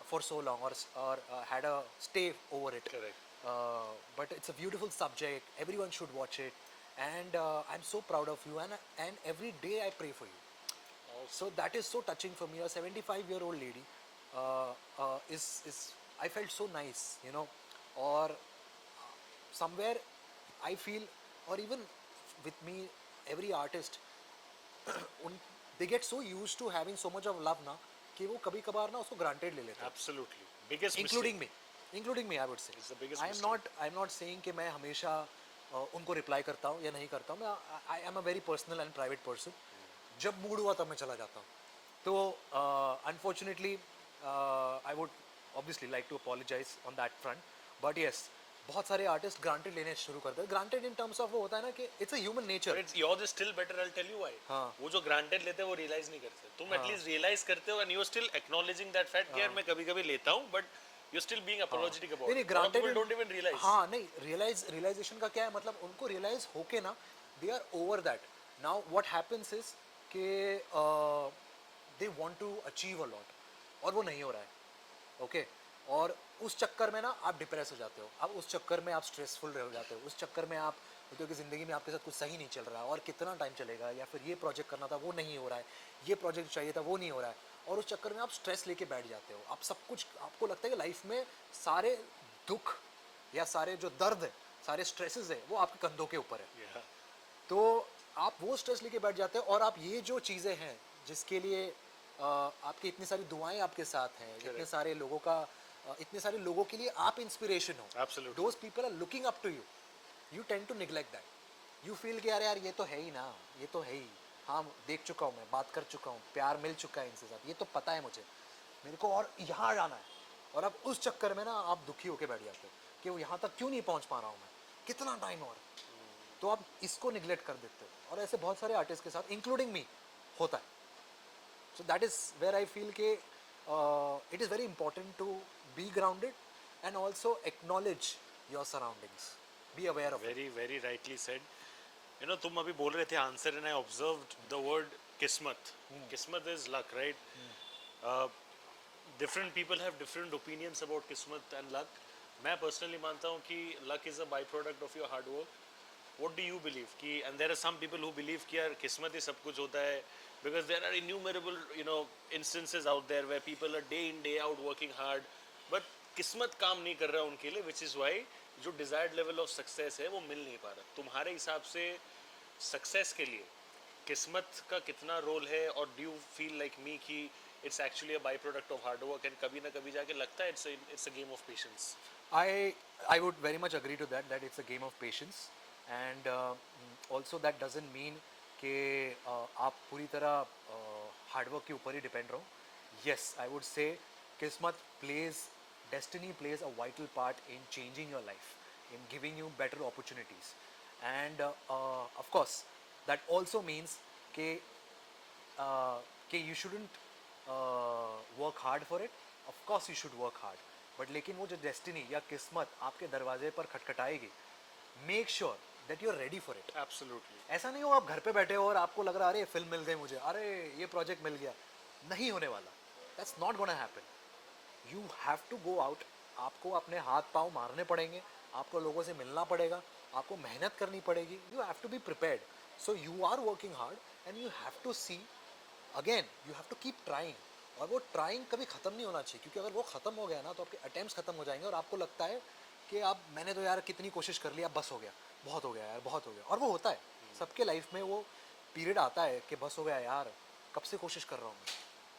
Speaker 1: for so long, or had a stay over it.
Speaker 2: Correct.
Speaker 1: But it's a beautiful subject. Everyone should watch it, and I'm so proud of you. And every day I pray for you. So that is so touching for me. A 75-year-old lady is I felt so nice, you know, or somewhere I feel, or even with me, every artist, they get so used to having so much of love ना कि वो कभी कभार ना उसको granted ले लेते हैं.
Speaker 2: Absolutely. Biggest
Speaker 1: including
Speaker 2: mistake.
Speaker 1: me I would say.
Speaker 2: It's the biggest
Speaker 1: I'm not saying कि मैं हमेशा उनको reply करता हूँ या नहीं करता हूँ. I am a very personal and private person. जब मूड हुआ तब मैं चला जाता हूँ. तो unfortunately I would obviously like to apologize on that front, but yes, बहुत सारे आर्टिस्ट ग्रांटेड लेने शुरू करते हैं. ग्रांटेड इन टर्म्स ऑफ वो होता है ना कि it's a human nature.
Speaker 2: But it's yours is still better. I'll tell you why.
Speaker 1: हाँ.
Speaker 2: वो जो granted लेते हैं वो realize नहीं करते. तुम at least realize करते हो, and you're still acknowledging that fact कि यार मैं कभी-कभी लेता हूँ, but you're still being apologetic about
Speaker 1: नहीं
Speaker 2: it.
Speaker 1: Granted
Speaker 2: People don't even realize.
Speaker 1: हाँ नहीं रियलाइजेशन का क्या है मतलब, उनको रियलाइज होके ना they are over that. Now what happens is कि they want to achieve a lot, और वो नहीं हो रहा है, ओके और उस चक्कर में ना आप डिप्रेस हो जाते हो, अब उस चक्कर में आप स्ट्रेसफुल हो जाते हो, उस चक्कर में आप होते हो कि ज़िंदगी में आपके साथ कुछ सही नहीं चल रहा और कितना टाइम चलेगा, या फिर ये प्रोजेक्ट करना था वो नहीं हो रहा है, ये प्रोजेक्ट चाहिए था वो नहीं हो रहा है, और उस चक्कर में आप स्ट्रेस लेके बैठ जाते हो, आप सब कुछ आपको लगता है कि लाइफ में सारे दुख या सारे जो दर्द है, सारे स्ट्रेसेस है वो आपके कंधों के ऊपर है।
Speaker 2: Yeah.
Speaker 1: तो आप वो स्ट्रेस लेके बैठ जाते हो, और आप ये जो चीज़ें हैं जिसके लिए आपकी इतनी सारी दुआएं आपके साथ हैं, इतने
Speaker 2: Correct.
Speaker 1: सारे लोगों का इतने सारे लोगों के लिए आप इंस्पिरेशन हो,
Speaker 2: Absolutely.
Speaker 1: Those people are looking up to you, you tend to neglect that, you feel कि यार यार ये तो है ही ना, ये तो है ही, हाँ देख चुका हूँ, मैं बात कर चुका हूँ, प्यार मिल चुका है इनसे साथ, ये तो पता है मुझे, मेरे को और यहाँ जाना है, और अब उस चक्कर में ना आप दुखी होकर बैठ जाते हो कि वो यहाँ तक क्यों नहीं पहुँच पा रहा हूँ मैं, कितना टाइम और, तो आप इसको निगलेक्ट कर देते हो, और ऐसे बहुत सारे आर्टिस्ट के साथ इंक्लूडिंग मी होता है। So that is where I feel के it is very important to be grounded and also acknowledge your surroundings, be aware of.
Speaker 2: Very, very rightly said. You know, तुम अभी बोल रहे थे answer and I observed the word किस्मत. किस्मत is luck, right? Different people have different opinions about किस्मत and luck. मैं personally मानता हूँ कि luck is a by product of your hard work. What do you believe कि, and there are some people who believe कि यार किस्मत ही सब कुछ होता है, because there are innumerable instances out there where people are day in day out working hard, but किस्मत काम नहीं कर रहा उनके लिए, which is why जो desired level of success है वो मिल नहीं पा रहा. तुम्हारे हिसाब से सक्सेस के लिए किस्मत का कितना रोल है, और do you feel like me कि it's actually a by product of hard work, and कभी ना कभी जाके लगता है it's a game of patience?
Speaker 1: I would very much agree to that, that it's a game of patience, and also that doesn't mean कि आप पूरी तरह हार्डवर्क के ऊपर ही डिपेंड रहो. Yes, I would say किस्मत plays, destiny plays a vital part in changing your life, in giving you better opportunities, and of course that also means कि you shouldn't work hard for it. Of course you should work hard, but लेकिन वो जो destiny या किस्मत आपके दरवाजे पर खटखटाएगी, make sure that you are ready for it.
Speaker 2: Absolutely.
Speaker 1: ऐसा नहीं हो आप घर पे बैठे हो और आपको लग रहा है अरे फिल्म मिल गई मुझे, अरे ये प्रोजेक्ट मिल गया, नहीं होने वाला. That's not gonna happen. You have to go out, आपको अपने हाथ पाँव मारने पड़ेंगे, आपको लोगों से मिलना पड़ेगा, आपको मेहनत करनी पड़ेगी. You have to be prepared. So you are working hard and you have to see again, you have to keep trying. और वो ट्राइंग कभी ख़त्म नहीं होना चाहिए, क्योंकि अगर वो ख़त्म हो गया ना तो आपके अटेम्प्ट्स ख़त्म हो जाएंगे और आपको लगता है कि अब मैंने तो यार कितनी कोशिश कर ली, अब बस हो गया, बहुत हो गया यार, बहुत हो गया. और वो होता है सबके लाइफ में, वो पीरियड आता है कि बस हो गया यार, कब से कोशिश कर रहा हूँ मैं,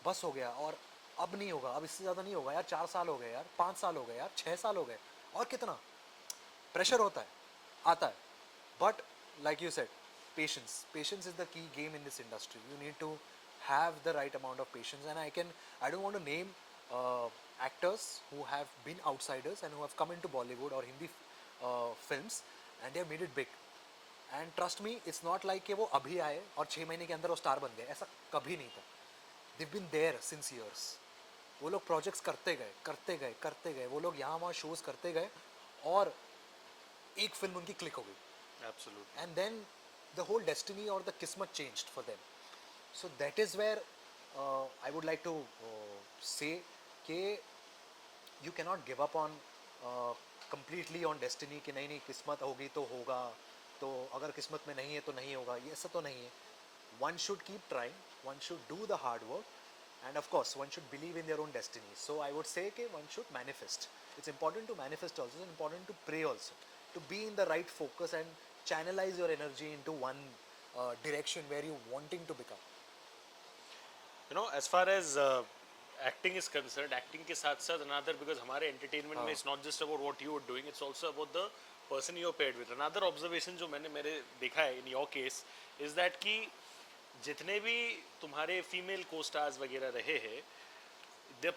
Speaker 1: बस हो गया और अब नहीं होगा, अब इससे ज़्यादा नहीं होगा यार, 4 साल हो गए यार, 5 साल हो गए यार, 6 साल हो गए, और कितना प्रेशर होता है, आता है. But like you said, patience is the key game in this industry. You need to have the right amount of patience, and I don't want to name actors who have been outsiders and who have come into Bollywood or Hindi films and they have made it big, and trust me, it's not like कि वो अभी आए और 6 महीने के अंदर वो star बन गए, ऐसा कभी नहीं था. they've been there since years. वो लोग प्रोजेक्ट्स करते गए, वो लोग यहाँ वहाँ शोज करते गए और एक फिल्म उनकी क्लिक हो गई,
Speaker 2: absolutely.
Speaker 1: and then the whole destiny or the kismet changed for them. So that is where I would like to say कि you cannot give up on completely on destiny कि नहीं किस्मत होगी तो होगा, तो अगर किस्मत में नहीं है तो नहीं होगा, ये ऐसा तो नहीं है. One should keep trying, one should do the hard work, and of course one should believe in their own destiny. So I would say कि one should manifest. It's important to manifest also, it's important to pray also, to be in the right focus and channelize your energy into one direction where you wanting to become.
Speaker 2: As far as acting is concerned, acting के साथ साथ another, because हमारे entertainment में it's not just about what you are doing, it's also about the person you are paired with. Another observation जो मैंने मेरे देखा है in your case is that कि जितने भी तुम्हारे फीमेल को स्टार्स वगैरह रहे हैं, the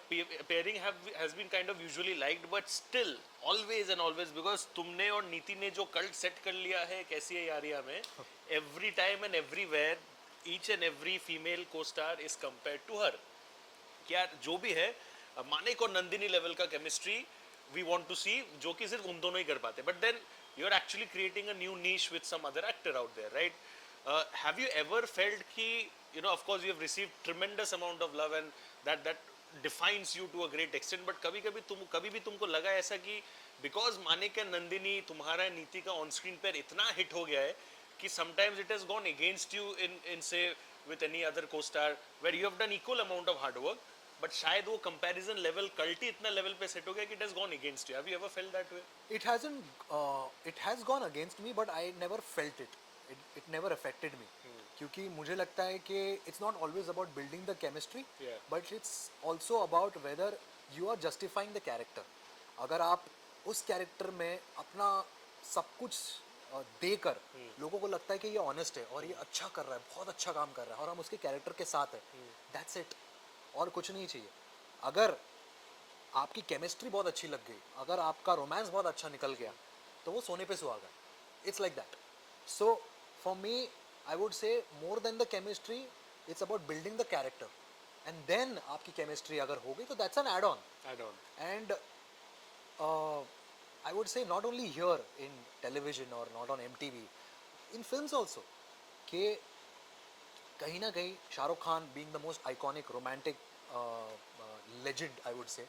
Speaker 2: pairing has been kind of usually liked, but still always and always, because तुमने और नीति ने जो कल्ट सेट कर लिया है कैसी है यारिया में, every time and everywhere each and every female co-star is compared to her. क्या जो भी है, मानिक और नंदिनी लेवल का chemistry we want to see, जो कि सिर्फ उन दोनों ही कर पाते, but then you are actually creating a new niche with some other actor out there, right? Have you ever felt कि of course you have received tremendous amount of love and that defines you to a great extent, but कभी भी तुमको लगा ऐसा कि because Manik and Nandini तुम्हारा नीति का ऑन स्क्रीन पर इतना हिट हो गया है कि sometimes it has gone against you in say with any other co-star where you have done equal amount of hard work, but शायद वो comparison level कल्टी इतना level पे set हो गया कि it has gone against you. Have you ever felt that way?
Speaker 1: It hasn't, it has gone against me, but I never felt it. It never affected me. क्योंकि मुझे लगता है कि it's not always about building the chemistry,
Speaker 2: Yeah.
Speaker 1: but it's also about whether you are justifying the character. अगर आप उस character में अपना सब कुछ देकर लोगों को लगता है कि ये honest है और ये अच्छा कर रहा है, बहुत अच्छा काम कर रहा है और हम उसके character के साथ हैं, that's it. और कुछ नहीं चाहिए. अगर आपकी केमिस्ट्री बहुत अच्छी लग गई, अगर आपका रोमांस बहुत अच्छा निकल गया, तो वो सोने पे सुहागा. It's like that. So for me I would say more than the chemistry it's about building the character, and then आपकी केमिस्ट्री अगर हो गई तो that's an add on. And I would say not only here in television और not on MTV, in films also, कि कहीं ना कहीं Shahrukh Khan being the most iconic romantic legend, I would say,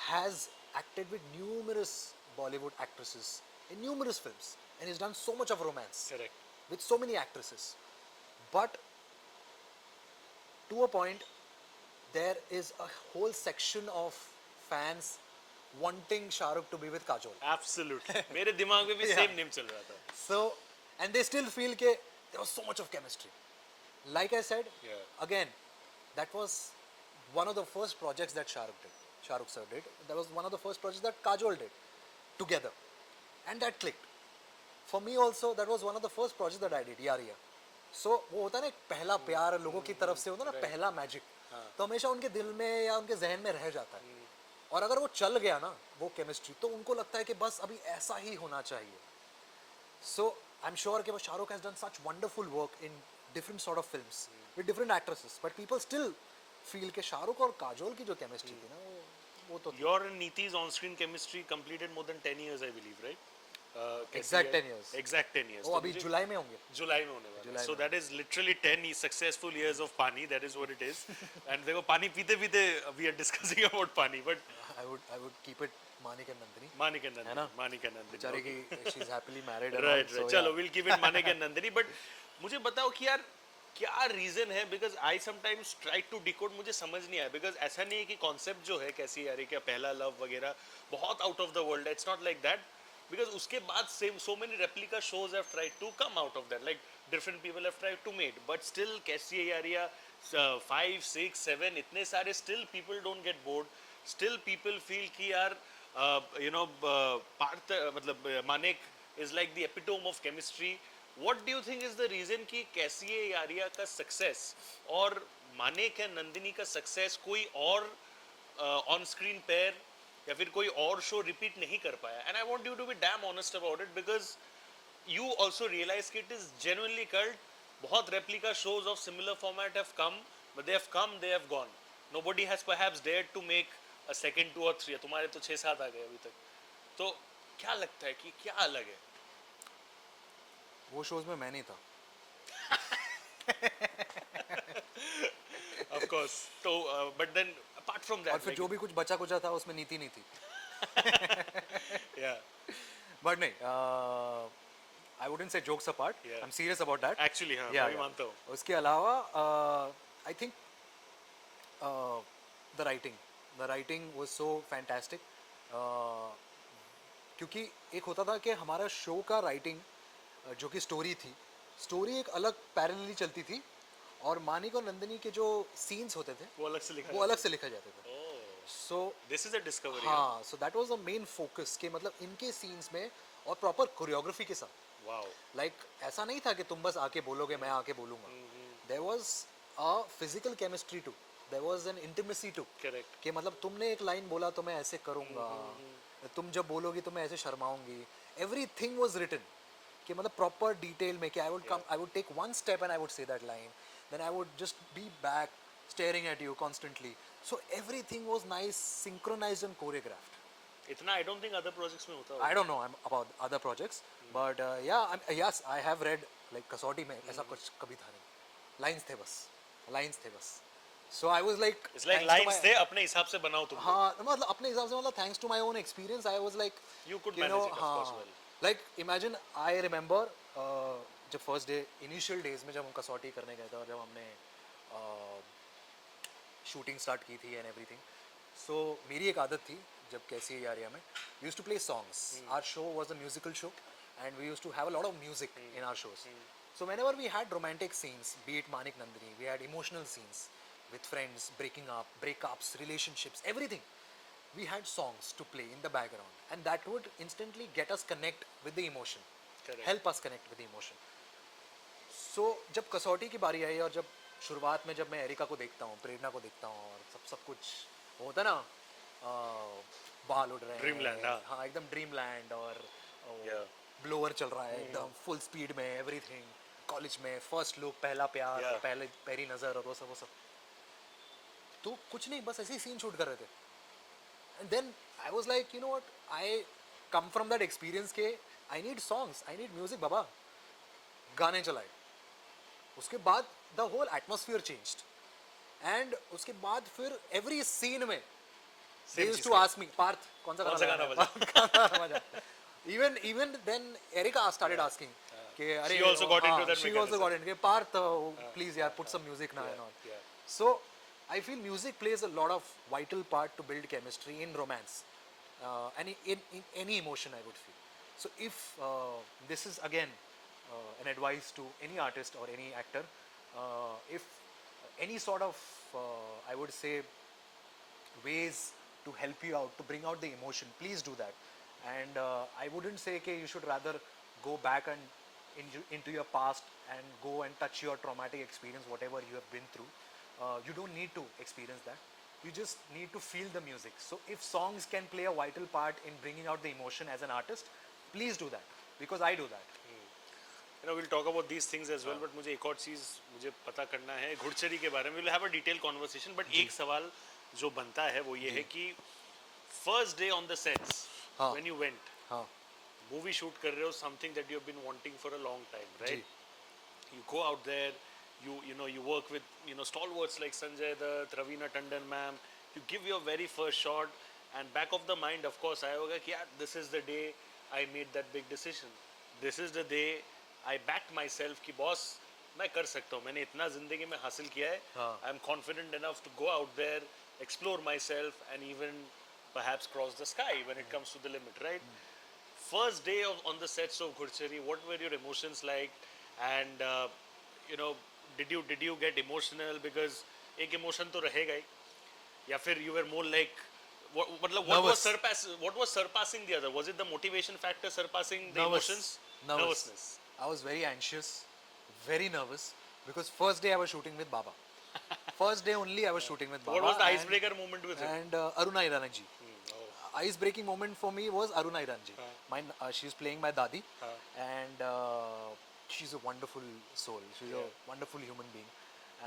Speaker 1: has acted with numerous Bollywood actresses in numerous films, and he's done so much of romance
Speaker 2: Correct.
Speaker 1: with so many actresses. But to a point, there is a whole section of fans wanting Shah Rukh to be with Kajol.
Speaker 2: Absolutely. मेरे दिमाग में भी
Speaker 1: Yeah.
Speaker 2: same name चल रहा था.
Speaker 1: So, and they still feel that there was so much of chemistry. Like I said,
Speaker 2: Yeah.
Speaker 1: again, that was one of the first projects that Shah Rukh sir did. That was one of the first projects that Kajol did together, and that clicked. For me also, that was one of the first projects that I did, यार. So वो होता है ना एक पहला प्यार लोगों की तरफ से, होता है ना पहला मैजिक, तो हमेशा उनके दिल में या उनके जहन में रह जाता है. और अगर वो चल गया ना वो केमिस्ट्री, तो उनको लगता है कि बस अभी ऐसा ही होना चाहिए. So I'm sure कि Shah Rukh has done such wonderful work in different sort of films with different actresses, but people still feel कि शाहरुख और काजोल की जो केमिस्ट्री थी ना वो तो थी.
Speaker 2: Your and Niti's on-screen chemistry completed more than 10 years, I believe, right?
Speaker 1: Exact 10 years.
Speaker 2: Exact 10 years.
Speaker 1: वो
Speaker 2: तो
Speaker 1: अभी
Speaker 2: मुझे-
Speaker 1: जुलाई में होंगे.
Speaker 2: जुलाई में होने वाला है.
Speaker 1: जुलाई
Speaker 2: So
Speaker 1: में.
Speaker 2: that is literally 10 successful years of Pani. That is what it is. And देखो पानी पीते पीते we are discussing about Pani, but
Speaker 1: I would keep it Manik and Nandini.
Speaker 2: Manik and
Speaker 1: है
Speaker 2: Nandini.
Speaker 1: ना?
Speaker 2: Manik and Nandini.
Speaker 1: बेचारे की she's happily married and
Speaker 2: Right,
Speaker 1: all, so
Speaker 2: right. चलो,
Speaker 1: yeah.
Speaker 2: we'll keep it Manik and Nandini. But मुझे बताओ कि यार क्या रीजन है, because I sometimes try to decode, मुझे समझ नहीं आया. बिकॉज ऐसा नहीं है कि कॉन्सेप्ट जो है कैसी यार क्या पहला लव वगैरह बहुत आउट ऑफ द वर्ल्ड है. It's not like that. Because उसके बाद same so many replica shows have tried to come out of that, like different people have tried to made, but still कैसी है यार या 5, 6, 7 इतने सारे, still people don't get bored. Still people feel कि यार पार्थ मतलब Manik is like the epitome of chemistry. What do you think is the reason कि कैसी है यारिया का सक्सेस और मानिक एंड नंदिनी का सक्सेस कोई और ऑन स्क्रीन पेयर या फिर कोई और शो रिपीट नहीं कर पाया? And I want you to be damn honest about it, because you also realize कि it is genuinely cult. बहुत replica shows of similar format have come, but they have come, they have gone. Nobody has perhaps dared to make a second 2 or 3. तुम्हारे तो 6-7 आ गए अभी तक. तो क्या लगता है कि क्या अलग है?
Speaker 1: वो शोज में मैं नहीं था.
Speaker 2: Of course. तो but then apart from that,
Speaker 1: और फिर जो भी कुछ बचा कुचा था उसमें नीति नहीं थी.
Speaker 2: yeah,
Speaker 1: But नहीं, I wouldn't say jokes apart.
Speaker 2: Yeah.
Speaker 1: I'm serious about that.
Speaker 2: actually हाँ,
Speaker 1: Yeah,
Speaker 2: मैं भी
Speaker 1: yeah.
Speaker 2: मानता हूँ.
Speaker 1: उसके अलावा I think the writing was so fantastic. क्योंकि एक होता था कि हमारा शो का राइटिंग जो कि स्टोरी थी, स्टोरी एक अलग पैरेलली चलती थी, और मानिक और नंदिनी के जो सीन्स होते थे
Speaker 2: वो अलग से लिखा
Speaker 1: वो अलग से लिखे जाते थे. So
Speaker 2: this is a discovery.
Speaker 1: हाँ, so that was the main focus कि मतलब इनके सीन्स में और प्रॉपर कोरियोग्राफी के साथ.
Speaker 2: वाओ.
Speaker 1: लाइक ऐसा नहीं था कि तुम बस आके बोलोगे मैं आके बोलूँगा. There was a physical chemistry too, there was an intimacy too,
Speaker 2: correct.
Speaker 1: कि मतलब तुमने एक लाइन बोला तो मैं ऐसे करूँगा, तुम जब बोलोगी तो मैं ऐसे शर्माऊंगी. एवरीथिंग वाज रिटन कि मतलब प्रॉपर डिटेल में कि I would take one step and I would say that line, then I would just be back staring at you constantly. So everything was nice, synchronized and choreographed.
Speaker 2: इतना I don't think other projects में होता
Speaker 1: I don't know about other projects, but yes, I have read like कसौटी में ऐसा कुछ कभी था नहीं, लाइंस थे बस. So I was like,
Speaker 2: It's like lines थे, अपने हिसाब से बनाओ तुम लोग.
Speaker 1: हाँ मतलब अपने हिसाब से, मतलब thanks to my own experience I was like,
Speaker 2: You could
Speaker 1: you know,
Speaker 2: manage it, of course,
Speaker 1: हाँ,
Speaker 2: well.
Speaker 1: Like imagine, I remember जब फर्स्ट डे इनिशियल डेज में जब हम कसौटी करने गए थे और जब हमने शूटिंग स्टार्ट की थी एंड एवरीथिंग. सो मेरी एक आदत थी जब कैसी एरिया में, we used to play songs. Our show was a musical show and we used to have a lot of music in our shows. So whenever we had romantic scenes, be it Manik Nandini, we had emotional scenes with friends, breaking up, breakups, relationships, everything. We had songs to play in the background, and that would instantly get us connect with the emotion,
Speaker 2: Correct.
Speaker 1: help us connect with the emotion. So जब कसौटी की बारी आई और जब शुरुआत में जब मैं एरिका को देखता हूँ, प्रेरणा को देखता हूँ और सब कुछ होता ना, बाल उड़ रहे हैं,
Speaker 2: Dreamland, हाँ.
Speaker 1: हाँ एकदम ड्रीम लैंड, और
Speaker 2: Yeah.
Speaker 1: ब्लोअर चल रहा है एकदम फुल स्पीड में, एवरीथिंग कॉलेज में, फर्स्ट लुक, पहला प्यार,
Speaker 2: Yeah.
Speaker 1: पहली नज़र और वो सब. तो कुछ नहीं, बस ऐसे ही सीन शूट कर रहे थे. And then I was like, you know what, I come from that experience के I need songs, I need music Baba. गाने चलाए. उसके बाद the whole atmosphere changed. And उसके बाद फिर एवरी सीन में they used to ask me, Parth, कौन सा गाना बजा. Even then Erika started asking कि अरे
Speaker 2: She also got into that
Speaker 1: she also got into it, Parth, please यार put some music now and all.
Speaker 2: Yeah.
Speaker 1: So I feel music plays a lot of vital part to build chemistry in romance, and in any emotion I would feel. So if this is again an advice to any artist or any actor, if any sort of I would say ways to help you out, to bring out the emotion, please do that. And I wouldn't say that you should rather go back and into your past and go and touch your traumatic experience, whatever you have been through. You don't need to experience that. You just need to feel the music. So if songs can play a vital part in bringing out the emotion as an artist, please do that, because I do that.
Speaker 2: You know, we'll talk about these things as well, but मुझे एक और चीज़ मुझे पता करना है घुड़चरी के बारे में. We'll have a detailed conversation, but एक सवाल जो बनता है वो ये है कि first day on the sets,
Speaker 1: हाँ.
Speaker 2: when you went,
Speaker 1: हाँ
Speaker 2: movie shoot कर रहे हो, something that you have been wanting for a long time, right?
Speaker 1: Ji.
Speaker 2: You go out there, you know, you work with, you know, stalwarts like Sanjay Dutt, Raveena Tandon ma'am. You give your very first shot, and back of the mind, of course, I होगा कि यार, this is the day I made that big decision. This is the day I backed myself कि boss, मैं कर सकता हूँ, मैंने इतना जिंदगी में हासिल किया है.
Speaker 1: हाँ.
Speaker 2: I'm confident enough to go out there, explore myself, and even perhaps cross the sky when it comes to the limit, right? First day on the sets of Ghurchari, what were your emotions like? And you know, did you get emotional? Because एक emotion तो रहेगा ही, या फिर you were more like what was surpassing the other? Was it the motivation factor surpassing the emotions? Nervousness.
Speaker 1: I was very anxious, very nervous, because first day I was shooting with Baba. First day only I was shooting with Baba.
Speaker 2: What was the icebreaker moment with him?
Speaker 1: And Aruna Iranji. Ice breaking moment for me was Aruna Iranji. She's playing my Dadi, and she's a wonderful soul. She's a wonderful human being,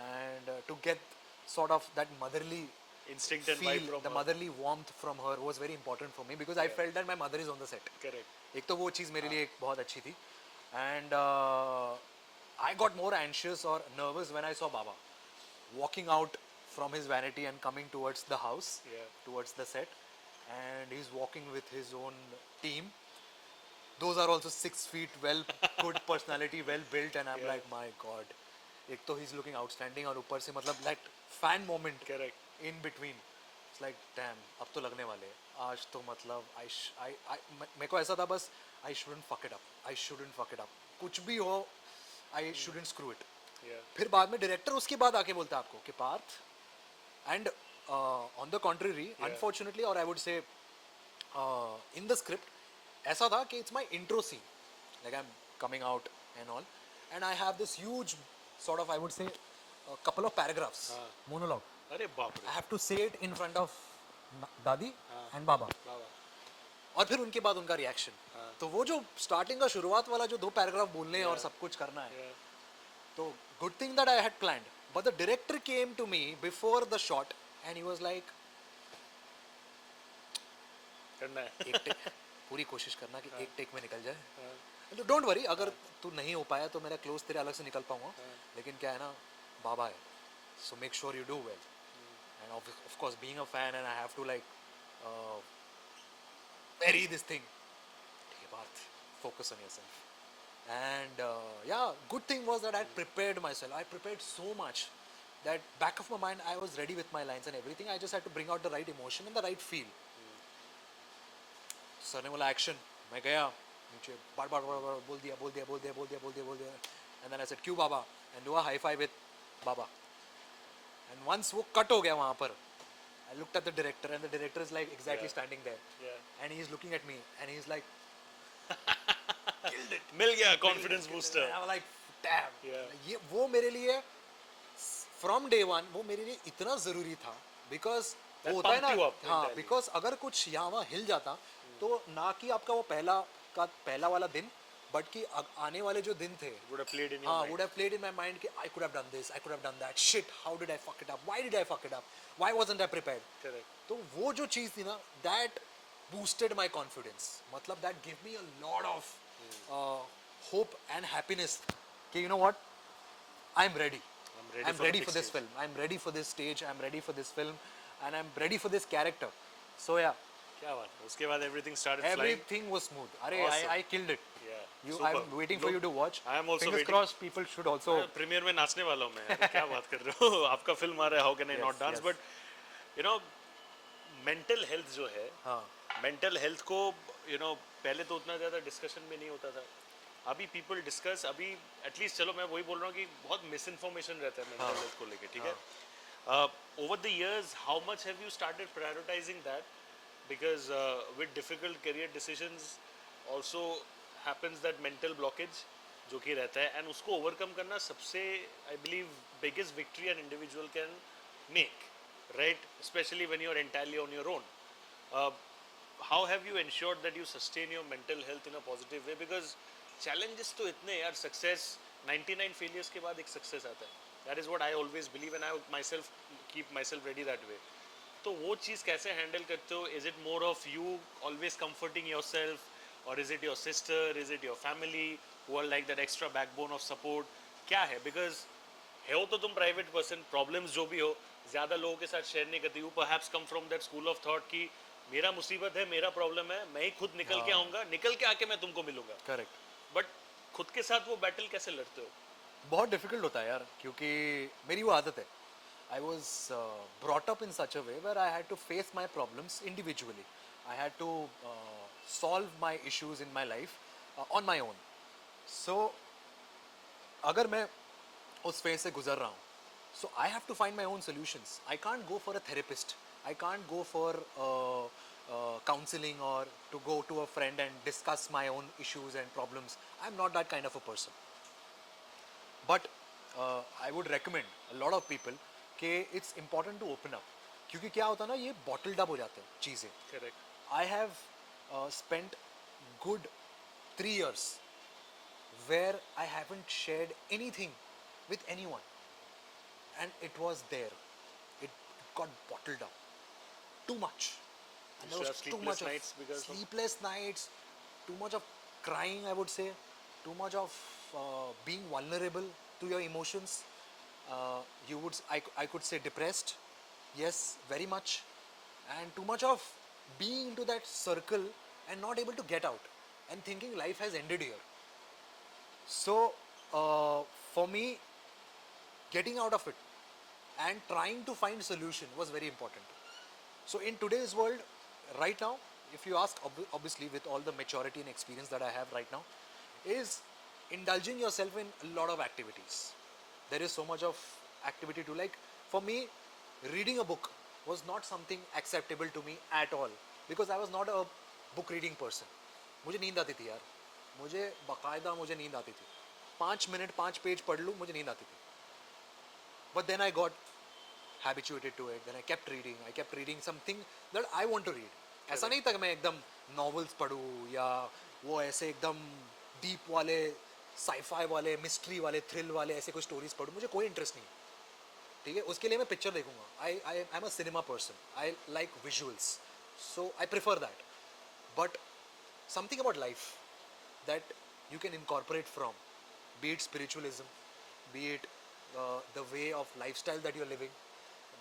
Speaker 1: and to get sort of that motherly
Speaker 2: Instinct and
Speaker 1: feel,
Speaker 2: vibe from
Speaker 1: the
Speaker 2: her.
Speaker 1: motherly warmth from her was very important for me, because I felt that my mother is on the set.
Speaker 2: Correct.
Speaker 1: एक तो वो चीज़ मेरे लिए एक बहुत अच्छी थी, and I got more anxious or nervous when I saw Baba walking out from his vanity and coming towards the house, towards the set, and he's walking with his own team. Those are also 6 feet, well, good personality, well built, and I'm like, my God. एक तो he's looking outstanding, और ऊपर से मतलब that fan moment
Speaker 2: Correct.
Speaker 1: in between. It's like, damn, अब तो लगने वाले हैं. आज तो मतलब मेरे को ऐसा था बस, I shouldn't fuck it up. I shouldn't fuck it up. कुछ भी हो, I shouldn't screw it. फिर बाद में डायरेक्टर उसके बाद आके बोलता है आपको कि Partha, and on the contrary, unfortunately, or I would say in the script, ऐसा था कि it's my intro scene, like I'm coming out and all, and I have this huge sort of, I would say, a couple of paragraphs, monologue.
Speaker 2: अरे बाप रे.
Speaker 1: I have to say it in front of दादी and बाबा, और फिर उनके बाद उनका reaction. तो वो जो स्टार्टिंग का शुरुआत वाला जो 2 पैराग्राफ बोलने हैं और सब कुछ करना है, तो good thing that I had planned, but the director came to me before the shot and he was like,
Speaker 2: करना है.
Speaker 1: एक टेक, पूरी कोशिश करना कि एक टेक में निकल जाए. डोंट वरी, अगर तू नहीं हो पाया तो मेरा क्लोज तेरे अलग से निकल पाऊंगा,
Speaker 2: हाँ,
Speaker 1: लेकिन क्या है ना, बाबा है, so make sure you do well, and of course being a fan and I have to like very this thing, ठीक है बात, focus on yourself. And yeah, good thing was that I had prepared myself. I prepared so much that back of my mind I was ready with my lines and everything. I just had to bring out the right emotion and the right feel. Sir ने बोला action, मैं गया नीचे, बार बार बार बार बोल दिया बोल दिया बोल दिया बोल दिया बोल दिया बोल दिया, एंड देन आई सेड क्यों Baba, and do a high five with Baba, and once वो कट हो गया वहाँ पर, I looked at the director and the director is like exactly
Speaker 2: Yeah.
Speaker 1: standing there,
Speaker 2: yeah.
Speaker 1: and he is looking at me and he is like
Speaker 2: मिल गया confidence booster.
Speaker 1: I was like damn,
Speaker 2: Yeah.
Speaker 1: ये वो मेरे लिए from day one वो मेरे लिए इतना ज़रूरी था, बिकॉज
Speaker 2: That
Speaker 1: वो होता है
Speaker 2: pumped you
Speaker 1: ना,
Speaker 2: up
Speaker 1: हाँ,
Speaker 2: entirely.
Speaker 1: बिकॉज अगर कुछ यहाँ वहाँ हिल जाता तो ना कि आपका वो पहला वाला दिन, बट कि आने वाले जो दिन थे,
Speaker 2: Would have played in your
Speaker 1: हाँ,
Speaker 2: mind.
Speaker 1: would have played in my mind कि I could have done this, I could have done that, shit, how did I fuck it up, why did I fuck it up, why wasn't I prepared?
Speaker 2: Correct.
Speaker 1: तो वो जो चीज़ थी ना, that boosted my confidence, मतलब that gave me a lot of hope and happiness कि you know what, I'm ready. I'm
Speaker 2: for the
Speaker 1: ready
Speaker 2: big
Speaker 1: for this
Speaker 2: stage.
Speaker 1: film. I'm ready for this stage. I'm ready for this film, and I'm ready for this character. So yeah,
Speaker 2: क्या बात है, उसके बाद everything started flying.
Speaker 1: everything was smooth. Arey,
Speaker 2: Awesome.
Speaker 1: I killed it.
Speaker 2: Yeah.
Speaker 1: You,
Speaker 2: Super.
Speaker 1: I'm waiting for you to watch.
Speaker 2: I am also
Speaker 1: Fingers
Speaker 2: waiting.
Speaker 1: crossed. People should also.
Speaker 2: Premiere में नाचने वाला हूँ मैं. अरे क्या बात कर रहे हो, आपका फिल्म आ रहा है, how can I
Speaker 1: Yes,
Speaker 2: not dance,
Speaker 1: yes.
Speaker 2: But you know mental health जो है,
Speaker 1: हाँ,
Speaker 2: मेंटल हेल्थ को पहले तो उतना ज़्यादा डिस्कशन में नहीं होता था. अभी पीपल डिस्कस, अभी एटलीस्ट चलो मैं वही बोल रहा हूँ कि बहुत मिस इन्फॉर्मेशन रहता है मेंटल हेल्थ को लेके, ठीक है. Over the years how much have you started prioritising that, because with difficult career decisions also happens that mental blockage जो कि रहता है, एंड उसको ओवरकम करना सबसे I believe biggest victory an individual can make, right, specially when you are entirely on your own. how have you ensured that you sustain your mental health in a positive way, because challenges तो इतने यार, success 99 failures के बाद एक success आता है, that is what I always believe and I myself keep myself ready that way. तो वो चीज़ कैसे handle करते हो, is it more of you always comforting yourself, or is it your sister, is it your family who are like that extra backbone of support, क्या है, because हो तो तुम प्राइवेट पर्सन, प्रॉब्लम्स जो भी हो ज़्यादा लोगों के साथ शेयर नहीं करती. You perhaps come from that school of thought कि मेरा मुसीबत है, मेरा प्रॉब्लम है, मैं ही खुद निकल के आऊँगा, निकल के आके मैं तुमको मिलूंगा.
Speaker 1: correct.
Speaker 2: बट खुद के साथ वो बैटल कैसे लड़ते हो?
Speaker 1: बहुत डिफिकल्ट होता है यार, क्योंकि मेरी वो आदत है. I was brought up in such a way where I had to face my problems individually. I had to solve my issues in my life on my own. So अगर मैं उस फेज से गुजर रहा हूँ, so I have to find my own solutions. I can't go for a therapist. I can't go for counseling or to go to a friend and discuss my own issues and problems. I'm not that kind of a person. But I would recommend a lot of people कि it's important to open up, क्योंकि क्या होता है ना, ये bottled up हो जाते हैं चीज़ें.
Speaker 2: Correct.
Speaker 1: I have spent good 3 years where I haven't shared anything with anyone, and it was there. It got bottled up too much, and there
Speaker 2: You
Speaker 1: was
Speaker 2: have
Speaker 1: too
Speaker 2: sleepless
Speaker 1: much of
Speaker 2: nights because of-
Speaker 1: sleepless nights, too much of crying, I would say, too much of being vulnerable to your emotions. I could say depressed, yes, very much, and too much of being into that circle and not able to get out and thinking life has ended here. So for me, getting out of it and trying to find solution was very important. So in today's world, right now, if you ask, obviously with all the maturity and experience that I have right now, is indulging yourself in a lot of activities. There is so much of activity to like. For me, reading a book was not something acceptable to me at all, because I was not a book reading person. मुझे नींद आती थी यार, मुझे बाकायदा मुझे नींद आती थी. 5 मिनट 5 पेज पढ़ लूँ, मुझे नींद आती थी. But then I got habituated to it. Then I kept reading something that I want to read. ऐसा नहीं था कि मैं एकदम novels पढूं या वो ऐसे एकदम deep वाले sci-fi वाले mystery वाले thrill वाले ऐसे कोई stories पढूं, मुझे कोई interest नहीं है. ठीक है, उसके लिए मैं पिक्चर देखूंगा. I'm a cinema person. I like visuals, so I prefer that. But something about life that you can incorporate from, be it spiritualism, be it the way of lifestyle that you're living,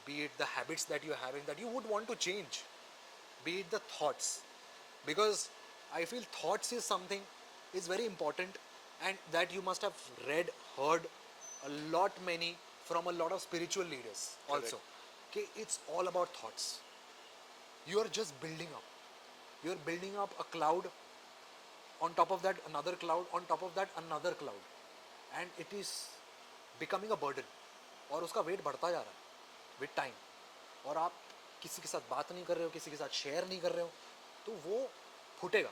Speaker 1: be it the habits that you're having that you would want to change, be it the thoughts, because I feel thoughts is something is very important, and that you must have read, heard a lot many from a lot of spiritual leaders also. Okay, it's all about thoughts. You are just building up. You are building up a cloud, on top of that another cloud, on top of that another cloud, and it is becoming a burden, और उसका wait बढ़ता जा रहा है with time, और आप किसी के साथ बात नहीं कर रहे हो, किसी के साथ शेयर नहीं कर रहे हो, तो वो फूटेगा,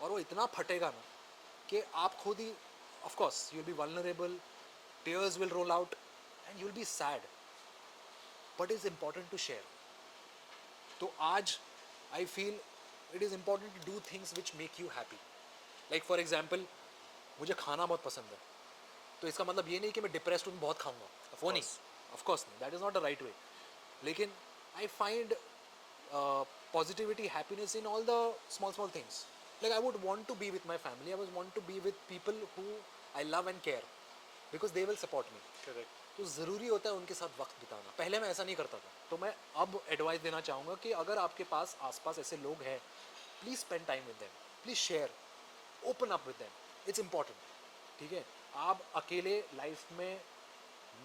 Speaker 1: और वो इतना फटेगा ना कि आप खुद ही, of course you will be vulnerable, tears will roll out and you will be sad, but it's important to share. तो आज I feel it is important to do things which make you happy. Like for example, मुझे खाना बहुत पसंद है, तो इसका मतलब ये नहीं कि मैं डिप्रेस्ड हूँ बहुत खाऊंगा, वो नहीं, ऑफ कोर्स नहीं, that is not the right way. लेकिन I find positivity, happiness in all the small things. Like I would want to be with my family, I would want to be with people who I love and care, because they will support me.
Speaker 2: Correct.
Speaker 1: तो ज़रूरी होता है उनके साथ वक्त बिताना. पहले मैं ऐसा नहीं करता था, तो मैं अब एडवाइस देना चाहूँगा कि अगर आपके पास आसपास ऐसे लोग हैं, please spend time with them, please share, open up with them, it's important. ठीक है, आप अकेले लाइफ में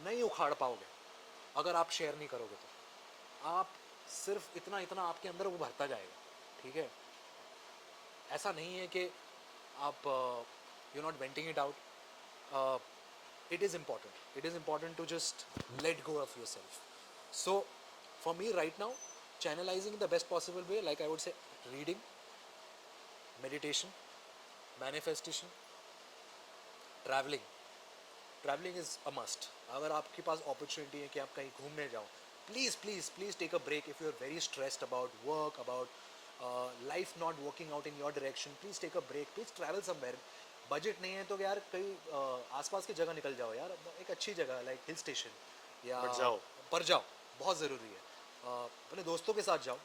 Speaker 1: नहीं उखाड़ पाओगे अगर आप शेयर नहीं करोगे. तो आप सिर्फ इतना इतना आपके अंदर वो भरता जाएगा. ठीक है, ऐसा नहीं है कि आप you not venting it out. it is important to just let go of yourself. So for me right now, channelizing in the best possible way, like I would say, reading, meditation, manifestation, traveling is a must. अगर आपके पास opportunity है कि आप कहीं घूमने जाओ, please take a break. If you're very stressed about work, about life not working out in your direction, please take a break, please travel somewhere. Budget नहीं है तो यार कहीं आसपास की जगह निकल जाओ यार, एक अच्छी जगह लाइक हिल स्टेशन या पर जाओ, बहुत ज़रूरी है. अपने दोस्तों के साथ जाओ.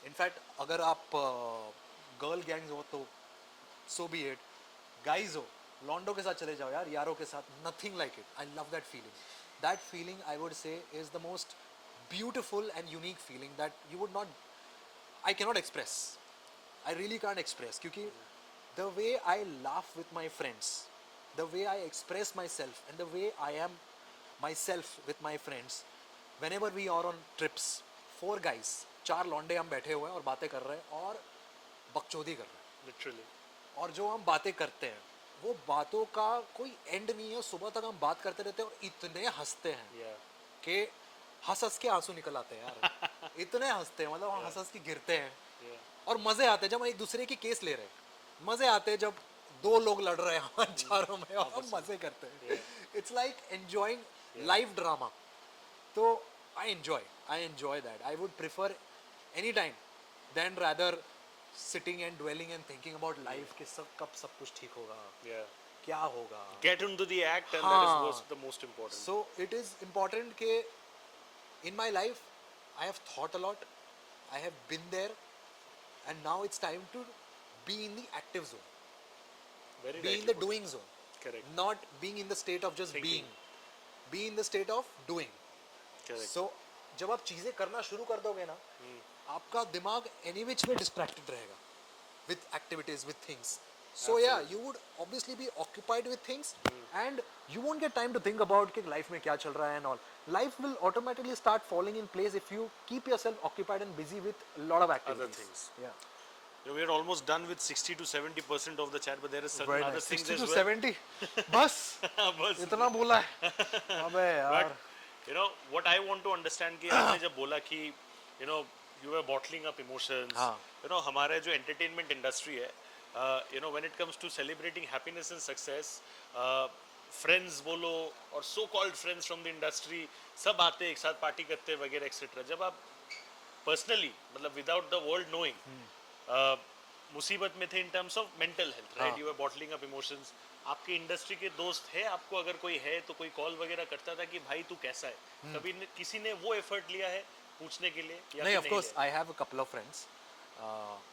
Speaker 1: इनफैक्ट अगर आप गर्ल गैंग्स हो तो सो बी इट, गाइज हो, लॉन्डो के साथ चले जाओ यार, यारों के साथ, nothing like it. I love that feeling I would से is the most beautiful and unique feeling that you would not, I cannot express, I really can't express. क्योंकि the way I laugh with my friends, the way I express myself, and the way I am myself with my friends, whenever we are on trips, 4 guys, 4 लौंडे हम बैठे हुए हैं और बातें कर रहे हैं और बकचोदी कर रहे हैं
Speaker 2: लिटरली,
Speaker 1: और जो हम बातें करते हैं वो बातों का कोई एंड नहीं है. सुबह तक हम बात करते रहते हैं और इतने हंसते हैं कि हंस के आंसू निकल आते हैं यार. इतने हंसते हैं, मतलब हम हंस के गिरते हैं और मज़े आते हैं जब हम एक दूसरे की केस ले रहे हैं. मज़े आते हैं जब 2 लोग लड़ रहे हैं हमारे चारों में और हम मज़े करते हैं. It's like enjoying live drama. तो I enjoy that. I would prefer any time then rather sitting and dwelling and thinking about life कि कब सब कुछ ठीक होगा, क्या होगा.
Speaker 2: Get into the act and that is the most important.
Speaker 1: So it is important कि in my life I have thought a lot, I have been there, and now it's time to be in the active zone, be in the doing zone.
Speaker 2: Correct.
Speaker 1: Not being in the state of just
Speaker 2: Thinking.
Speaker 1: be in the state of doing.
Speaker 2: Correct.
Speaker 1: So जब आप चीजें करना शुरू कर दोगे ना, आपका दिमाग any which way distracted रहेगा with activities, with things. So yeah, you would obviously be occupied with things, and you won't get time to think about कि life में क्या चल रहा है and all. Life will automatically start falling in place if you keep yourself occupied and busy with a lot of activities.
Speaker 2: Other things.
Speaker 1: Yeah.
Speaker 2: We are almost done with 60 to 70% of the chat, but there is certain
Speaker 1: Very
Speaker 2: other
Speaker 1: nice.
Speaker 2: things
Speaker 1: 60
Speaker 2: as
Speaker 1: to
Speaker 2: well.
Speaker 1: 70 बस
Speaker 2: बस.
Speaker 1: इतना बोला है. अबे यार.
Speaker 2: But you know what I want to understand कि आपने जब बोला कि you know you were bottling up emotions. You know हमारा जो entertainment industry है, you know when it comes to celebrating happiness and success, friends बोलो और so called friends from the industry सब आते एक साथ पार्टी करते वगैरह etc. जब आप personally मतलब without the world knowing मुसीबत में थे in terms of mental health, right, you are bottling up emotions. आपके इंडस्ट्री के दोस्त है आपको, अगर कोई है तो कोई कॉल वगैरह करता था कि भाई तू कैसा है? कभी किसी ने वो एफर्ट लिया है पूछने के लिए?
Speaker 1: नहीं, of course I have a couple of friends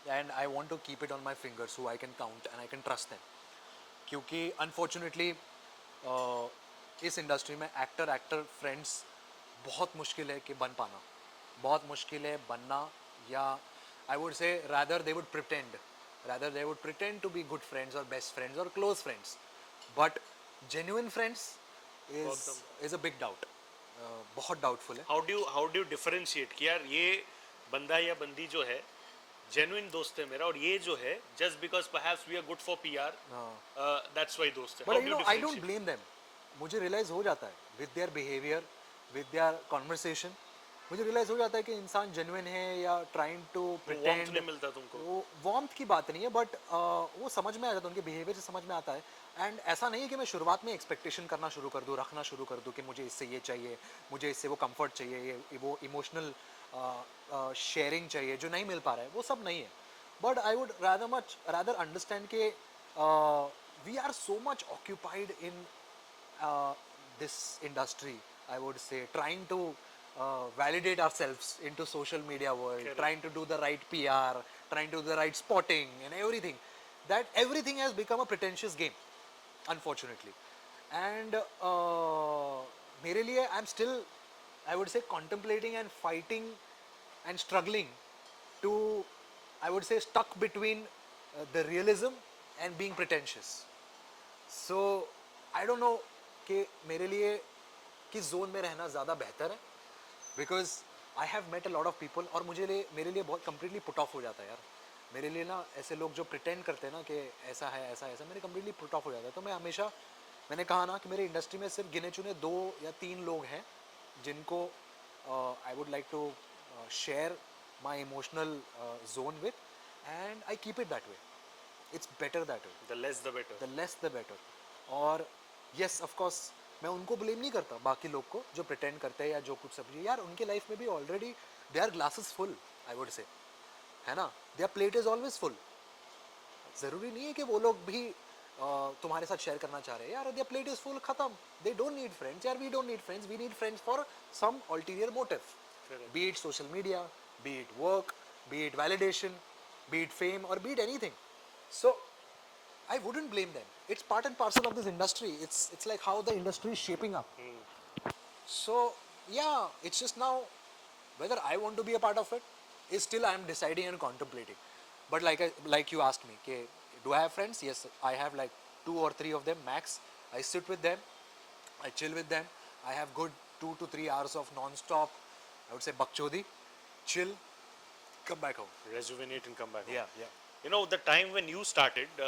Speaker 1: and I want to keep it on my fingers who I can count and I can trust them. क्योंकि अनफॉर्चुनेटली इस इंडस्ट्री में एक्टर फ्रेंड्स बहुत मुश्किल है कि बन पाना, बहुत मुश्किल है बनना, या आई वुड से rather they would pretend to be good friends or best friends or close friends, but genuine friends is
Speaker 2: बहुत कम।
Speaker 1: is a big doubt, बहुत doubtful है।
Speaker 2: हाउ डू डिफरेंशिएट कि यार ये बंदा या बंदी जो है जेन्युइन दोस्त है मेरा, और ये जो है just because perhaps we are good for PR, that's why दोस्त है।
Speaker 1: But
Speaker 2: how
Speaker 1: you
Speaker 2: do
Speaker 1: know I don't
Speaker 2: differentiate?
Speaker 1: Blame them, मुझे रियलाइज हो जाता है with their behaviour, with their conversation, मुझे रियलाइज हो जाता है कि इंसान जेन्युइन है या ट्राइंग टू
Speaker 2: वार्मथ
Speaker 1: प्रिटेंड।
Speaker 2: नहीं मिलता तुमको?
Speaker 1: वो वार्मथ की बात नहीं है, बट वो समझ में आ जाता है, उनके बिहेवियर से समझ में आता है। एंड ऐसा नहीं है कि मैं शुरुआत में एक्सपेक्टेशन करना शुरू कर दूँ, रखना शुरू कर दूँ कि मुझे इससे ये चाहिए, मुझे इससे वो कंफर्ट चाहिए, ये वो इमोशनल शेयरिंग चाहिए जो नहीं मिल पा रहा है, वो सब नहीं है। But I would rather understand कि we are so much occupied in this industry, I would say, trying to validate ourselves into social media world,
Speaker 2: Correct.
Speaker 1: trying to do the right PR, trying to do the right spotting and everything, that everything has become a pretentious game, unfortunately. And मेरे लिए I'm still, I would say, contemplating and fighting and struggling to, I would say, stuck between the realism and being pretentious. So I don't know कि मेरे लिए किस zone में रहना ज़्यादा बेहतर है, because I have met a lot of people, और मेरे लिए बहुत कम्प्लीटली पुट ऑफ हो जाता है यार। मेरे लिए ना ऐसे लोग जो प्रिटेंड करते हैं ना कि ऐसा है ऐसा ऐसा, मेरे कम्प्लीटली पुट ऑफ हो जाता है। तो मैं हमेशा, मैंने कहा ना कि मेरी इंडस्ट्री में सिर्फ गिने चुने 2 या 3 लोग हैं जिनको I would like to share my emotional zone with, and I keep it that way. It's better that way,
Speaker 2: the less the better.
Speaker 1: The less the better. और यस ऑफ कोर्स मैं उनको ब्लेम नहीं करता, बाकी लोग को जो pretend करते हैं या जो कुछ सब, यार उनके लाइफ में भी already they are glasses full, I would say, है ना, their plate is always full. ज़रूरी नहीं है कि वो लोग भी तुम्हारे साथ शेयर करना चाह रहे हैं, यार देयर प्लेट इज फुल, खत्म, दे डोंट नीड फ्रेंड्स, यार we don't need friends, we need friends for some ulterior motive, be it social media, be it work, be it validation, be it fame, और be it anything. So I wouldn't blame them. It's part and parcel of this industry. It's like how the industry is shaping up. So yeah, it's just now whether I want to be a part of it is still I am deciding and contemplating. But like you asked me, okay, do I have friends? Yes, I have like 2 or 3 of them max. I sit with them, I chill with them. I have good 2 to 3 hours of non-stop, I would say, bakchodi, chill, come back home.
Speaker 2: Rejuvenate and come back.
Speaker 1: Yeah.
Speaker 2: You know, the time when you started,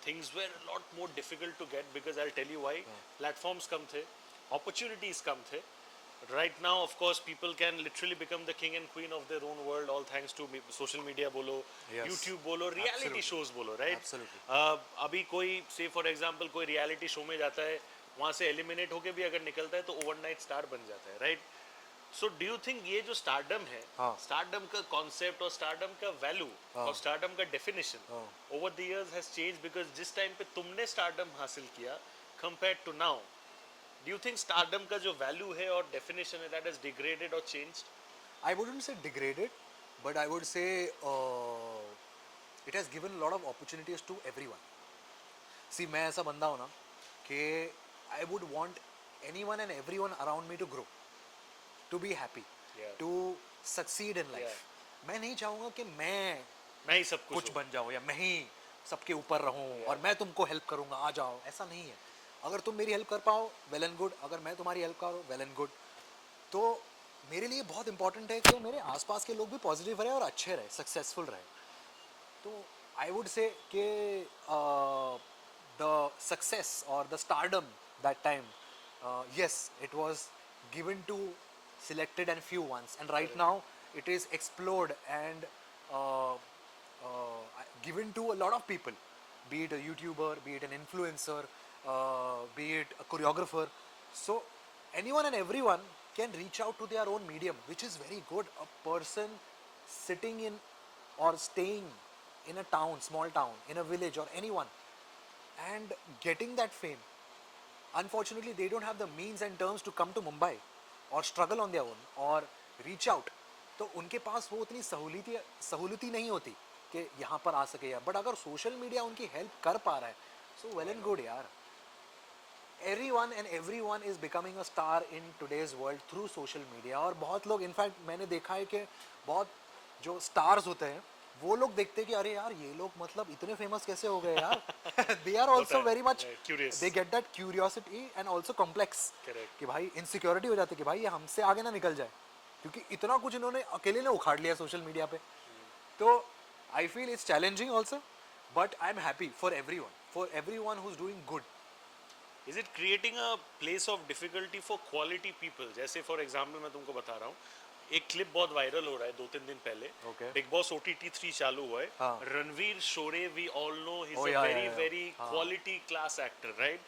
Speaker 2: things were a lot more difficult to get, because I'll tell you why. Platforms come the, opportunities come the. Right now, of course, people can literally become the king and queen of their own world, all thanks to social media bolo,
Speaker 1: Yes.
Speaker 2: YouTube bolo, reality
Speaker 1: Absolutely.
Speaker 2: shows bolo, right?
Speaker 1: Absolutely.
Speaker 2: अभी कोई say for example कोई reality show में जाता है, वहाँ से eliminate होके भी अगर निकलता है तो overnight star बन जाता है, right? So do you think ये जो स्टारडम है,
Speaker 1: हाँ।
Speaker 2: स्टारडम का कॉन्सेप्ट और स्टारडम का वैल्यू और स्टारडम का definition over the years has change, because जिस टाइम पे तुमने स्टारडम हासिल किया compared to now, do you think stardom का जो वैल्यू है और डेफिनेशन है दैट हैज डिग्रेडेड और changed?
Speaker 1: I wouldn't say degraded, but I would say it has given a lot of opportunities to everyone. See, मैं ऐसा बंदा हूँ ना कि I would want anyone and everyone around me to grow, to be happy,
Speaker 2: Yeah.
Speaker 1: to succeed in life. मैं नहीं चाहूँगा कि मैं
Speaker 2: ही सब
Speaker 1: कुछ बन जाऊँ या मैं ही सबके ऊपर रहूँ और मैं तुमको हेल्प करूँगा, आ जाओ, ऐसा नहीं है। अगर तुम मेरी हेल्प कर पाओ वेल एंड गुड, अगर मैं तुम्हारी हेल्प करूँ वेल एंड गुड। तो मेरे लिए बहुत इंपॉर्टेंट है कि मेरे आसपास के लोग भी पॉजिटिव रहे और अच्छे रहे, सक्सेसफुल रहे। तो आई वुड से कि द सक्सेस और the stardom that time, yes, it was given to selected and few ones, and right now it is explored and given to a lot of people, be it a YouTuber, be it an influencer, be it a choreographer. So anyone and everyone can reach out to their own medium, which is very good. A person sitting in or staying in a town, small town, in a village, or anyone, and getting that fame, unfortunately they don't have the means and terms to come to Mumbai or struggle on their own or reach out. तो उनके पास वो उतनी सहूलियती नहीं होती कि यहाँ पर आ सके। या बट अगर सोशल मीडिया उनकी हेल्प कर पा रहा है So well and good यार. Everyone and everyone is becoming a star in today's world through social media. और बहुत लोग इनफैक्ट मैंने देखा है कि बहुत जो stars होते हैं वो लोग देखते हैं कि अरे यार ये लोग मतलब इतने फेमस कैसे हो गए यार. They are
Speaker 2: होता
Speaker 1: also
Speaker 2: है,
Speaker 1: very much
Speaker 2: right, curious.
Speaker 1: they get that curiosity and also complex
Speaker 2: Correct.
Speaker 1: कि भाई insecurity हो जाती है कि भाई ये हमसे आगे ना निकल जाए क्योंकि इतना कुछ इन्होंने अकेले ने उखाड़ लिया सोशल मीडिया पे. तो I feel it's challenging also, but I'm happy for everyone who's doing good.
Speaker 2: Is it creating a place of difficulty for quality people? जैसे फॉर एग्जाम्पल मैं तुमको बता रहा हूँ, एक क्लिप बहुत वायरल हो रहा है 2-3 दिन पहले.
Speaker 1: Okay.
Speaker 2: बिग बॉस OTT 3 चालू हुआ है.
Speaker 1: हाँ.
Speaker 2: Ranveer Shorey, we all know he is
Speaker 1: Oh,
Speaker 2: uh
Speaker 1: yeah,
Speaker 2: very
Speaker 1: yeah, yeah.
Speaker 2: Very
Speaker 1: हाँ.
Speaker 2: Quality class actor, right?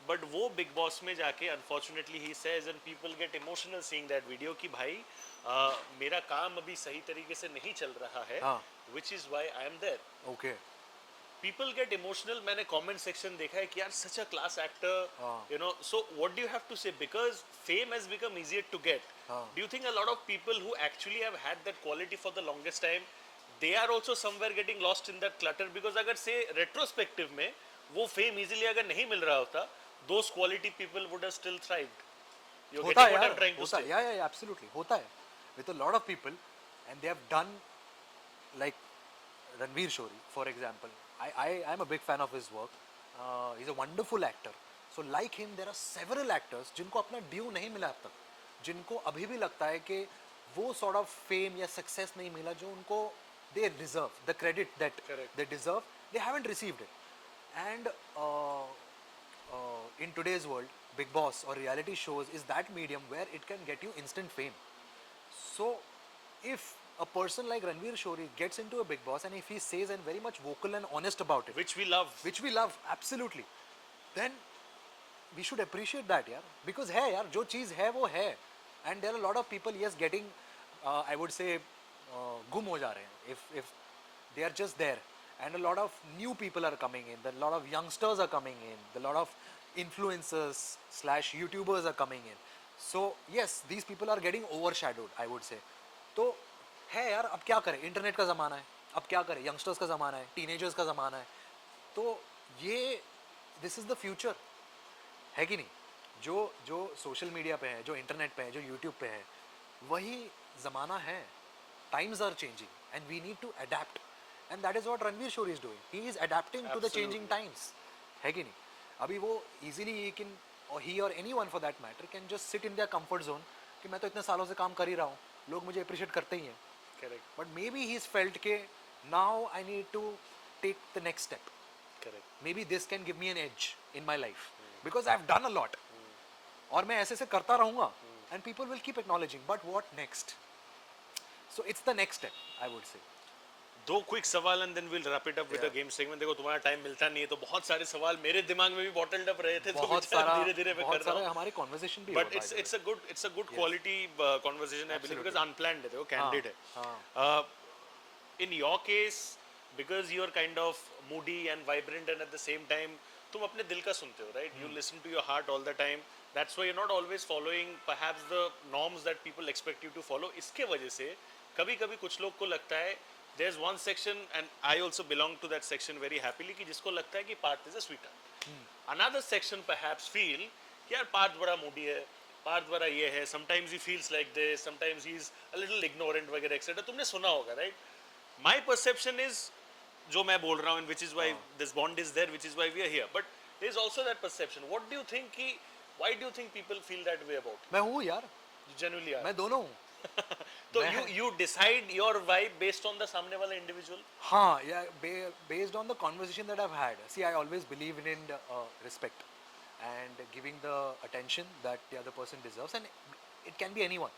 Speaker 2: But वो बिग बॉस में जाके unfortunately he says and people get emotional seeing that video कि भाई मेरा काम अभी सही तरीके से नहीं चल रहा है,
Speaker 1: हाँ.
Speaker 2: Which is why I am there.
Speaker 1: Okay.
Speaker 2: People get emotional. मैंने comment section देखा है कि यार such a class actor,
Speaker 1: हाँ.
Speaker 2: you know. So what do you have to say? Because fame has become easier to get.
Speaker 1: हाँ.
Speaker 2: Do you think a lot of people who actually have had that quality for the longest time, they are also somewhere getting lost in that clutter? Because अगर say retrospective में वो fame easily अगर नहीं मिल रहा होता, those quality people would have still thrived. You're
Speaker 1: होता है
Speaker 2: getting what
Speaker 1: यार,
Speaker 2: I'm trying to
Speaker 1: होता
Speaker 2: say?
Speaker 1: है, yeah, absolutely, होता है. With a lot of people, and they have done like Ranveer Shori, for example. I'm a big fan of his work. He's a wonderful actor. So like him, there are several actors जिनको अपना due नहीं मिला अब तक, जिनको अभी भी लगता है कि वो sort of fame या success नहीं मिला जो उनको they deserve, the credit that
Speaker 2: Correct.
Speaker 1: they deserve, they haven't received it. And in today's world, Big Boss or reality shows is that medium where it can get you instant fame. So, if a person like Ranveer Shori gets into a Big Boss and if he says and very much vocal and honest about it,
Speaker 2: Which we love.
Speaker 1: which we love absolutely, then we should appreciate that, यार. Because है यार, जो चीज़ है वो है. And there are a lot of people, yes, getting, I would say, गुम हो जा रहे हैं. If they are just there, and a lot of new people are coming in, a lot of youngsters are coming in, a lot of influencers slash YouTubers are coming in. So yes, these people are getting overshadowed, I would say. तो है यार, अब क्या करें, internet का ज़माना है, अब क्या करें, यंगस्टर्स का ज़माना है, टीनेजर्स का ज़माना है. तो ये दिस इज़ द फ्यूचर, है कि नहीं? जो जो सोशल मीडिया पे है, जो इंटरनेट पे है, जो यूट्यूब पे है, वही ज़माना है. Times are changing and we need to adapt, and that is what Ranveer Shorey is doing. He is adapting to the changing times, है कि नहीं? अभी वो इजीली ही कैन, और ही और anyone for that matter can just sit in their comfort zone कि मैं तो इतने सालों से काम कर ही रहा हूँ, लोग मुझे अप्रिशिएट करते ही हैं.
Speaker 2: Correct.
Speaker 1: But maybe he is felt के now I need to take the next step.
Speaker 2: Correct.
Speaker 1: Maybe this can give me an edge in my life because I've done a lot. और मैं ऐसे ऐसे करता रहूँगा and people will keep acknowledging. But what next? So it's the next step, I would say.
Speaker 2: दो quick सवाल and then will wrap it up with the
Speaker 1: Yeah.
Speaker 2: Game segment. देखो तुम्हारा टाइम मिलता नहीं है तो बहुत सारे सवाल मेरे दिमाग में भी बॉटल्ड अप रहे थे, तो
Speaker 1: बहुत सारा
Speaker 2: धीरे धीरे मैं कर
Speaker 1: बहुत
Speaker 2: रहा
Speaker 1: सारे
Speaker 2: हूँ.
Speaker 1: हमारे conversation भी
Speaker 2: बट
Speaker 1: हुआ, by the way.
Speaker 2: It's a good
Speaker 1: Yes.
Speaker 2: Quality conversation I believe, because unplanned है, देखो कैंडिड है.
Speaker 1: हाँ.
Speaker 2: In your case, because you're kind of moody and vibrant and at the same time तुम अपने दिल का सुनते हो, right? You listen to your heart all the time. That's why you're not always following perhaps the norms that people expect you to follow. इसके वजह से कभी कभी कुछ लोग को लगता है, there's one section and I also belong to that section very happily, कि जिसको लगता है कि Partha is a sweetheart. Another section perhaps feel कि यार पार्थ बड़ा moody है, पार्थ बड़ा ये है, sometimes he feels like this, sometimes he's a little ignorant वगैरह etc. तुमने सुना होगा, right? My perception is जो मैं बोल रहा हूँ, and which is why this bond is there, which is why we are here. But there is also that perception. What do you think कि why do you think people feel that way about you?
Speaker 1: मैं हूँ यार,
Speaker 2: You genuinely are.
Speaker 1: मैं दोनों हूँ.
Speaker 2: तो
Speaker 1: मैं-
Speaker 2: you decide your vibe based on the सामने वाला individual.
Speaker 1: हाँ, yeah, based on the conversation that I've had. See, I always believe in respect and giving the attention that the other person deserves, and it can be anyone.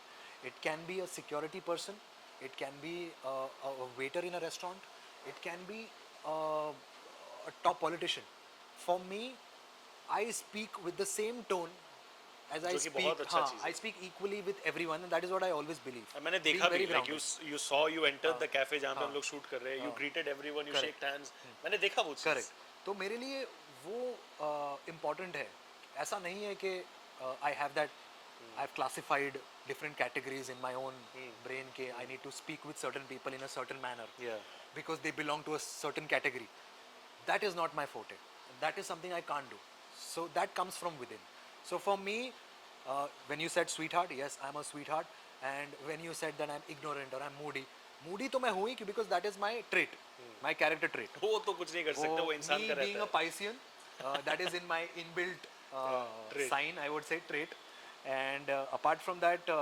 Speaker 1: It can be a security person, it can be a waiter in a restaurant, it can be a top politician. For me, I speak with the same tone as I
Speaker 2: जो कि
Speaker 1: speak.
Speaker 2: बहुत अच्छा
Speaker 1: हाँ,
Speaker 2: चीज़ है.
Speaker 1: I speak equally with everyone, and that is what I always believe.
Speaker 2: मैंने
Speaker 1: Being
Speaker 2: देखा भी,
Speaker 1: very
Speaker 2: like
Speaker 1: grounded.
Speaker 2: you saw, you entered the cafe जहाँ पे हम
Speaker 1: हाँ.
Speaker 2: लोग शूट कर रहे हैं, you
Speaker 1: हाँ.
Speaker 2: greeted everyone, you
Speaker 1: Correct.
Speaker 2: shake hands. मैंने देखा वो चीज़.
Speaker 1: करेक्ट. तो मेरे लिए वो इम्पोर्टेंट है. ऐसा नहीं है कि I have that, I have classified different categories in my own brain के I need to speak with certain people in a certain manner
Speaker 2: Yeah.
Speaker 1: Because they belong to a certain category. That is not my forte. that is something I can't do. So that comes from within. So for me, when you said sweetheart, yes, I'm a sweetheart. And when you said that I'm ignorant or I'm moody, moody तो मैं हूँ ही क्यों, because that is my trait, my character trait.
Speaker 2: वो तो कुछ नहीं कर सकते, वो इंसान
Speaker 1: Me
Speaker 2: का
Speaker 1: being
Speaker 2: रहता
Speaker 1: a Piscean, that is in my inbuilt
Speaker 2: trait.
Speaker 1: sign, I would say, trait. And apart from that,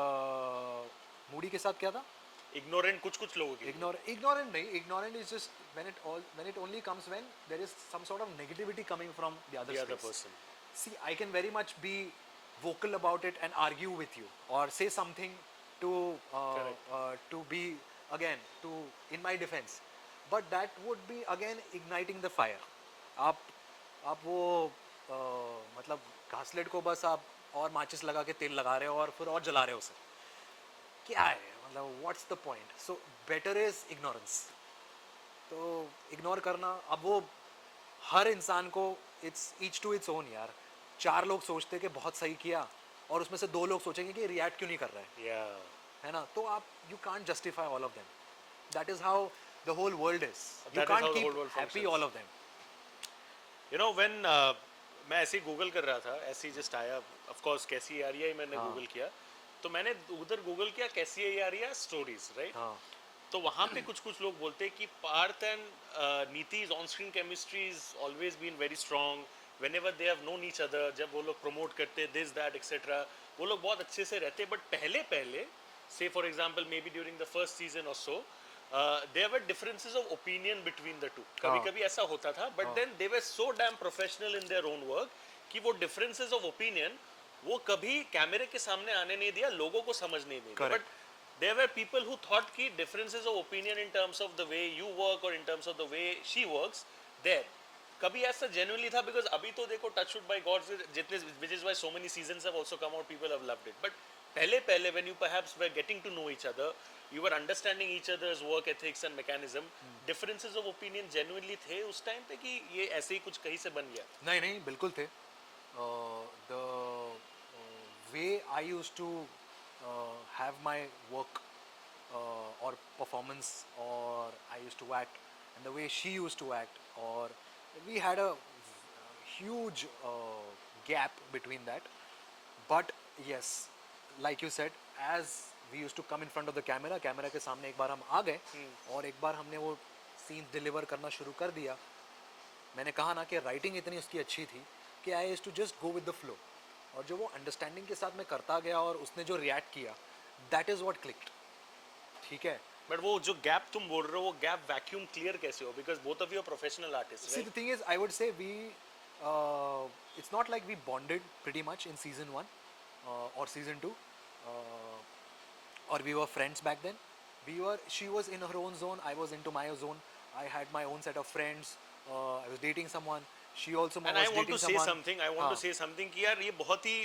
Speaker 1: moody के साथ क्या था?
Speaker 2: है इग्नोरेंट कुछ लोगों की
Speaker 1: Ignorant नहीं, ignorant is just when it only comes when there is some sort of negativity coming from the other
Speaker 2: the other
Speaker 1: space.
Speaker 2: person.
Speaker 1: See, I can very much be vocal about it and argue with you or say something to be again to in my defense, but that would be again igniting the fire. आप वो मतलब घासलेट को बस आप और माचिस लगा के तेल लगा रहे हो और फिर और जला रहे हो उसे, क्या है मतलब what's the point. So better is ignorance. तो इग्नोर करना, अब वो हर इंसान को it's each to its own यार. 4 लोग सोचते कि बहुत सही किया और उसमें से 2 लोग सोचेंगे कि रिएक्ट क्यों नहीं कर रहा है,
Speaker 2: Yeah.
Speaker 1: है ना. तो आप you can't justify all of them. That is how the whole world is. You
Speaker 2: That is how
Speaker 1: can't
Speaker 2: the whole
Speaker 1: keep
Speaker 2: world
Speaker 1: happy
Speaker 2: functions.
Speaker 1: All of them.
Speaker 2: You know when मैं ऐसे ही Google कर रहा था, ऐसे ही just आया, of course कैसी आ रही है मैंने
Speaker 1: हाँ.
Speaker 2: गूगल किया, तो मैंने उधर गूगल किया कैसी आ रही है स्टोरीज, राइट.
Speaker 1: हाँ
Speaker 2: तो वहाँ पे कुछ लोग बोलते हैं कि Parth and Niti's on screen chemistry is always been very strong whenever they have known each other. जब वो लोग प्रमोट करते दिस दैट एक्सेट्रा, वो लोग बहुत अच्छे से रहते. बट पहले से for example maybe during the first season और so there were differences of opinion between the two. कभी ऐसा होता था, but then they were so damn professional in their own work कि वो डिफरेंसेस ऑफ ओपिनियन वो कभी कैमरे के सामने आने नहीं दिया, लोगों को समझने नहीं दिया.
Speaker 1: Correct.
Speaker 2: But there were people who thought कि differences of opinion in terms of the way you work or in terms of the way she works there कभी ऐसा genuinely था. because अभी तो देखो touch wood by God जितने, which is why so many seasons have also come out, people have loved it. but पहले when you perhaps were getting to know each other, you were understanding each other's work ethics and mechanism, differences of opinion genuinely थे उस time पे कि ये ऐसे ही कुछ कहीं से बन गया.
Speaker 1: नहीं नहीं बिल्कुल थे. The way I use to have my work or performance, or I used to act, and the way she used to act, or we had a huge gap between that. But yes, like you said, as we used to come in front of the camera के सामने एक बार हम आ गए और एक बार हमने वो scene deliver करना शुरू कर दिया. मैंने कहा ना कि राइटिंग इतनी उसकी अच्छी थी कि I used to just go with the flow, और जो वो अंडरस्टैंडिंग के साथ में करता गया और उसने जो रिएक्ट किया, दैट इज़ व्हाट क्लिक्ड. ठीक है.
Speaker 2: बट वो जो गैप तुम बोल रहे हो, वो गैप वैक्यूम क्लियर कैसे हो? Because both of you are professional artist,
Speaker 1: See, the thing is, I would say it's not like we bonded pretty much in season 1 or season 2, or we were friends back then. She was in her own zone, I was into my zone. I had my own set of friends. I was dating someone. She also was
Speaker 2: and I want
Speaker 1: dating
Speaker 2: to say
Speaker 1: someone.
Speaker 2: something. I want to say something कि यार ये बहुत ही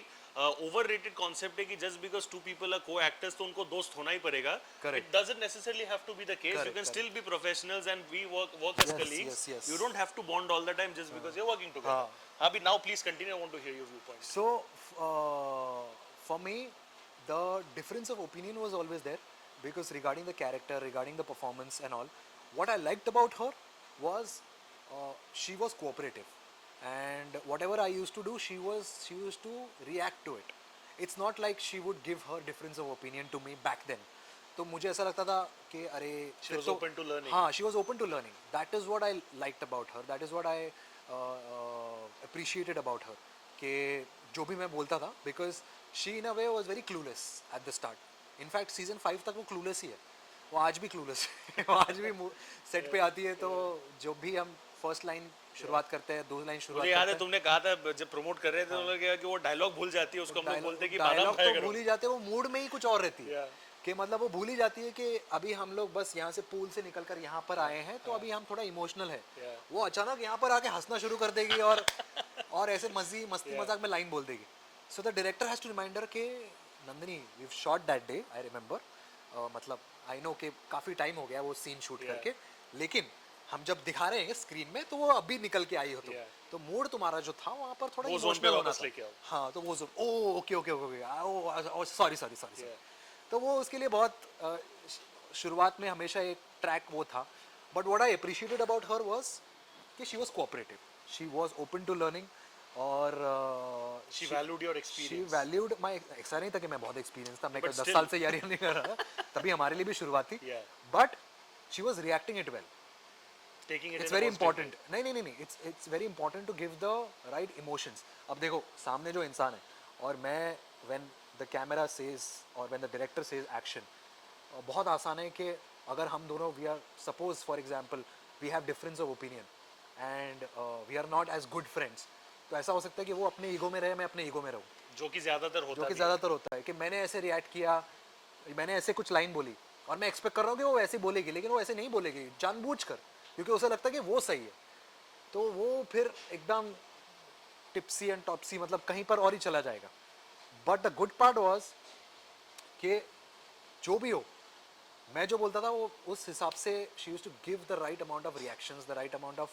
Speaker 2: overrated concept है कि just because 2 people are co-actors तो उनको दोस्त होना ही पड़ेगा.
Speaker 1: Correct.
Speaker 2: It doesn't necessarily have to be the case.
Speaker 1: Correct,
Speaker 2: you can
Speaker 1: correct.
Speaker 2: still be professionals and we work as
Speaker 1: Yes,
Speaker 2: colleagues.
Speaker 1: yes, yes.
Speaker 2: You don't have to bond all the time just because you're working together. Abhi, now please continue. I want to hear your viewpoints.
Speaker 1: So, for me, the difference of opinion was always there, because regarding the character, regarding the performance and all, what I liked about her was she was cooperative, and whatever I used to do, she used to react to it. It's not like she would give her difference of opinion to me back then. तो मुझे ऐसा लगता था कि अरे
Speaker 2: She was open to learning.
Speaker 1: हाँ, she was open to learning. That is what I liked about her. That is what I appreciated about her. कि जो भी मैं बोलता था, because she in a way was very clueless at the start. In fact, season 5 तक वो clueless ही है. वो आज भी clueless है. वो आज भी सेट पे आती है तो जो भी हम फर्स्ट लाइन शुरुआत करते हैं, 2 लाइन शुरुआत
Speaker 2: मुझे याद
Speaker 1: करते
Speaker 2: है
Speaker 1: हैं,
Speaker 2: तुमने कहा था जब प्रमोट कर रहे थे तो क्या कि वो डायलॉग भूल जाती है, उसको हम लोग बोलते हैं कि बादाम
Speaker 1: डायलॉग
Speaker 2: खाया
Speaker 1: तो
Speaker 2: करो.
Speaker 1: भूल ही जाते हैं, वो मूड में ही कुछ और रहती है.
Speaker 2: Yeah.
Speaker 1: कि मतलब वो भूल ही जाती है कि अभी हम लोग बस यहाँ से पूल से निकल कर यहाँ पर आए हैं, तो अभी हम थोड़ा इमोशनल है.
Speaker 2: Yeah.
Speaker 1: वो अचानक यहाँ पर आके हंसना शुरू कर देगी और ऐसे मस्ती मजाक में लाइन बोल देगी. So the director has to reminder के Nandini, we shot that day, I remember, मतलब आई नो कि काफ़ी टाइम हो गया वो सीन शूट करके, लेकिन हम जब दिखा रहे हैं स्क्रीन में तो वो अभी निकल के आई हो तुम. तो मूड तुम्हारा जो था वहाँ पर थोड़ा
Speaker 2: वो zone पे
Speaker 1: इमोशनल होना
Speaker 2: वापस
Speaker 1: था.
Speaker 2: लेके आओ.
Speaker 1: हाँ, तो वो जोन, ओ ओके ओके ओके, ओ सॉरी.
Speaker 2: Yeah.
Speaker 1: तो वो उसके लिए बहुत शुरुआत में हमेशा एक ट्रैक वो था. But what I appreciated about her was कि she was cooperative. She was open to learning और
Speaker 2: She valued your
Speaker 1: she
Speaker 2: experience.
Speaker 1: Valued my, ऐसा नहीं था कि मैं बहुत एक्सपीरियंस था, मैं
Speaker 2: But
Speaker 1: 10
Speaker 2: still.
Speaker 1: साल से यारी नहीं कर रहा था, तभी हमारे लिए भी शुरुआत थी,
Speaker 2: Yeah.
Speaker 1: But she was reacting it well.
Speaker 2: Taking it
Speaker 1: it's
Speaker 2: in a
Speaker 1: very
Speaker 2: positive way.
Speaker 1: Important, नहीं, it's very important to give the right emotions. अब देखो सामने जो इंसान है और मैं, व्हेन द कैमरा सेज और when the director says action, बहुत आसान है कि अगर हम दोनों, we are suppose for example we have difference of opinion and we are not as good friends, तो ऐसा हो सकता है कि वो अपने ईगो में रहे, मैं अपने ईगो में रहूँ,
Speaker 2: जो कि ज्यादातर होता
Speaker 1: जो कि
Speaker 2: भी है.
Speaker 1: ज़्यादातर होता है कि मैंने ऐसे रिएक्ट किया, मैंने ऐसे कुछ लाइन बोली और मैं एक्सपेक्ट कर रहा हूँ कि वो ऐसे बोलेगी, लेकिन वो ऐसे नहीं बोलेगी जानबूझकर, क्योंकि उसे लगता है कि वो सही है, तो वो फिर एकदम टिप्सी एंड टॉपसी, मतलब कहीं पर और ही चला जाएगा. But the good part was कि जो भी हो, मैं जो बोलता था वो उस हिसाब से she used to give the right amount of reactions, the right amount of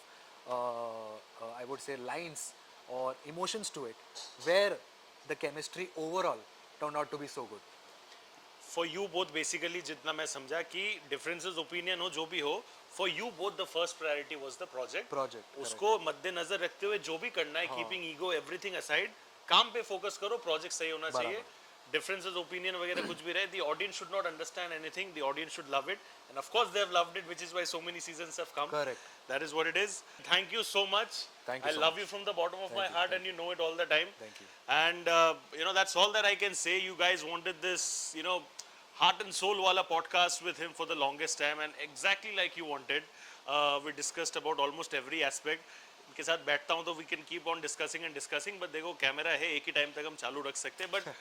Speaker 1: I would say lines और emotions to it, where the chemistry overall turn out to be so good.
Speaker 2: For you both basically जितना मैं समझा कि differences opinion हो जो भी हो, for you both the first priority was the project.
Speaker 1: Project
Speaker 2: उसको मद्देनजर रखते हुए जो भी करना है, कीपिंग ईगो एवरीथिंग असाइड, काम पे फोकस करो, प्रोजेक्ट सही होना चाहिए. Differences opinion वगैरह कुछ भी रहे, the audience should not understand anything, the audience should love it, and of course they have loved it, which is why so many seasons have come.
Speaker 1: Correct.
Speaker 2: That is what it is. Thank you so much.
Speaker 1: Thank you
Speaker 2: I
Speaker 1: so
Speaker 2: love
Speaker 1: much.
Speaker 2: you from the bottom of
Speaker 1: Thank
Speaker 2: my
Speaker 1: you,
Speaker 2: heart,
Speaker 1: thank
Speaker 2: and you know it all the time.
Speaker 1: Thank you.
Speaker 2: And that's all that I can say. You guys wanted this, heart and soul wala podcast with him for the longest time, and exactly like you wanted. We discussed about almost every aspect. उनके साथ बैठता हूँ तो we can keep on discussing and discussing, but देखो camera है, एक ही time तक हम चालू रख सकते हैं, but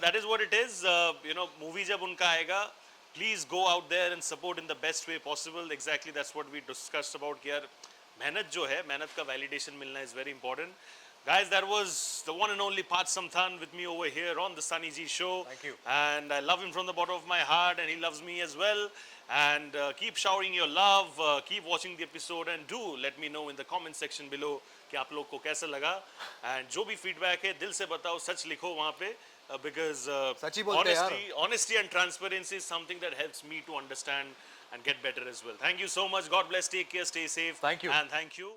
Speaker 2: that is what it is. Movie जब उनका आएगा, please go out there and support in the best way possible. Exactly, that's what we discussed about कि यार मेहनत जो है, मेहनत का validation मिलना is very important. Guys, that was the one and only Parth Samthan with me over here on the Sunny G Show.
Speaker 1: Thank you.
Speaker 2: And I love him from the bottom of my heart, and he loves me as well. And keep showering your love, keep watching the episode, and do let me know in the comment section below कि आप लोग को कैसा लगा. And जो भी feedback है, दिल से बताओ, सच लिखो वहाँ पे, because
Speaker 1: सच ही बोलते हैं यार.
Speaker 2: honesty and transparency is something that helps me to understand and get better as well. Thank you so much. God bless. Take care. Stay safe.
Speaker 1: Thank you.
Speaker 2: And thank you.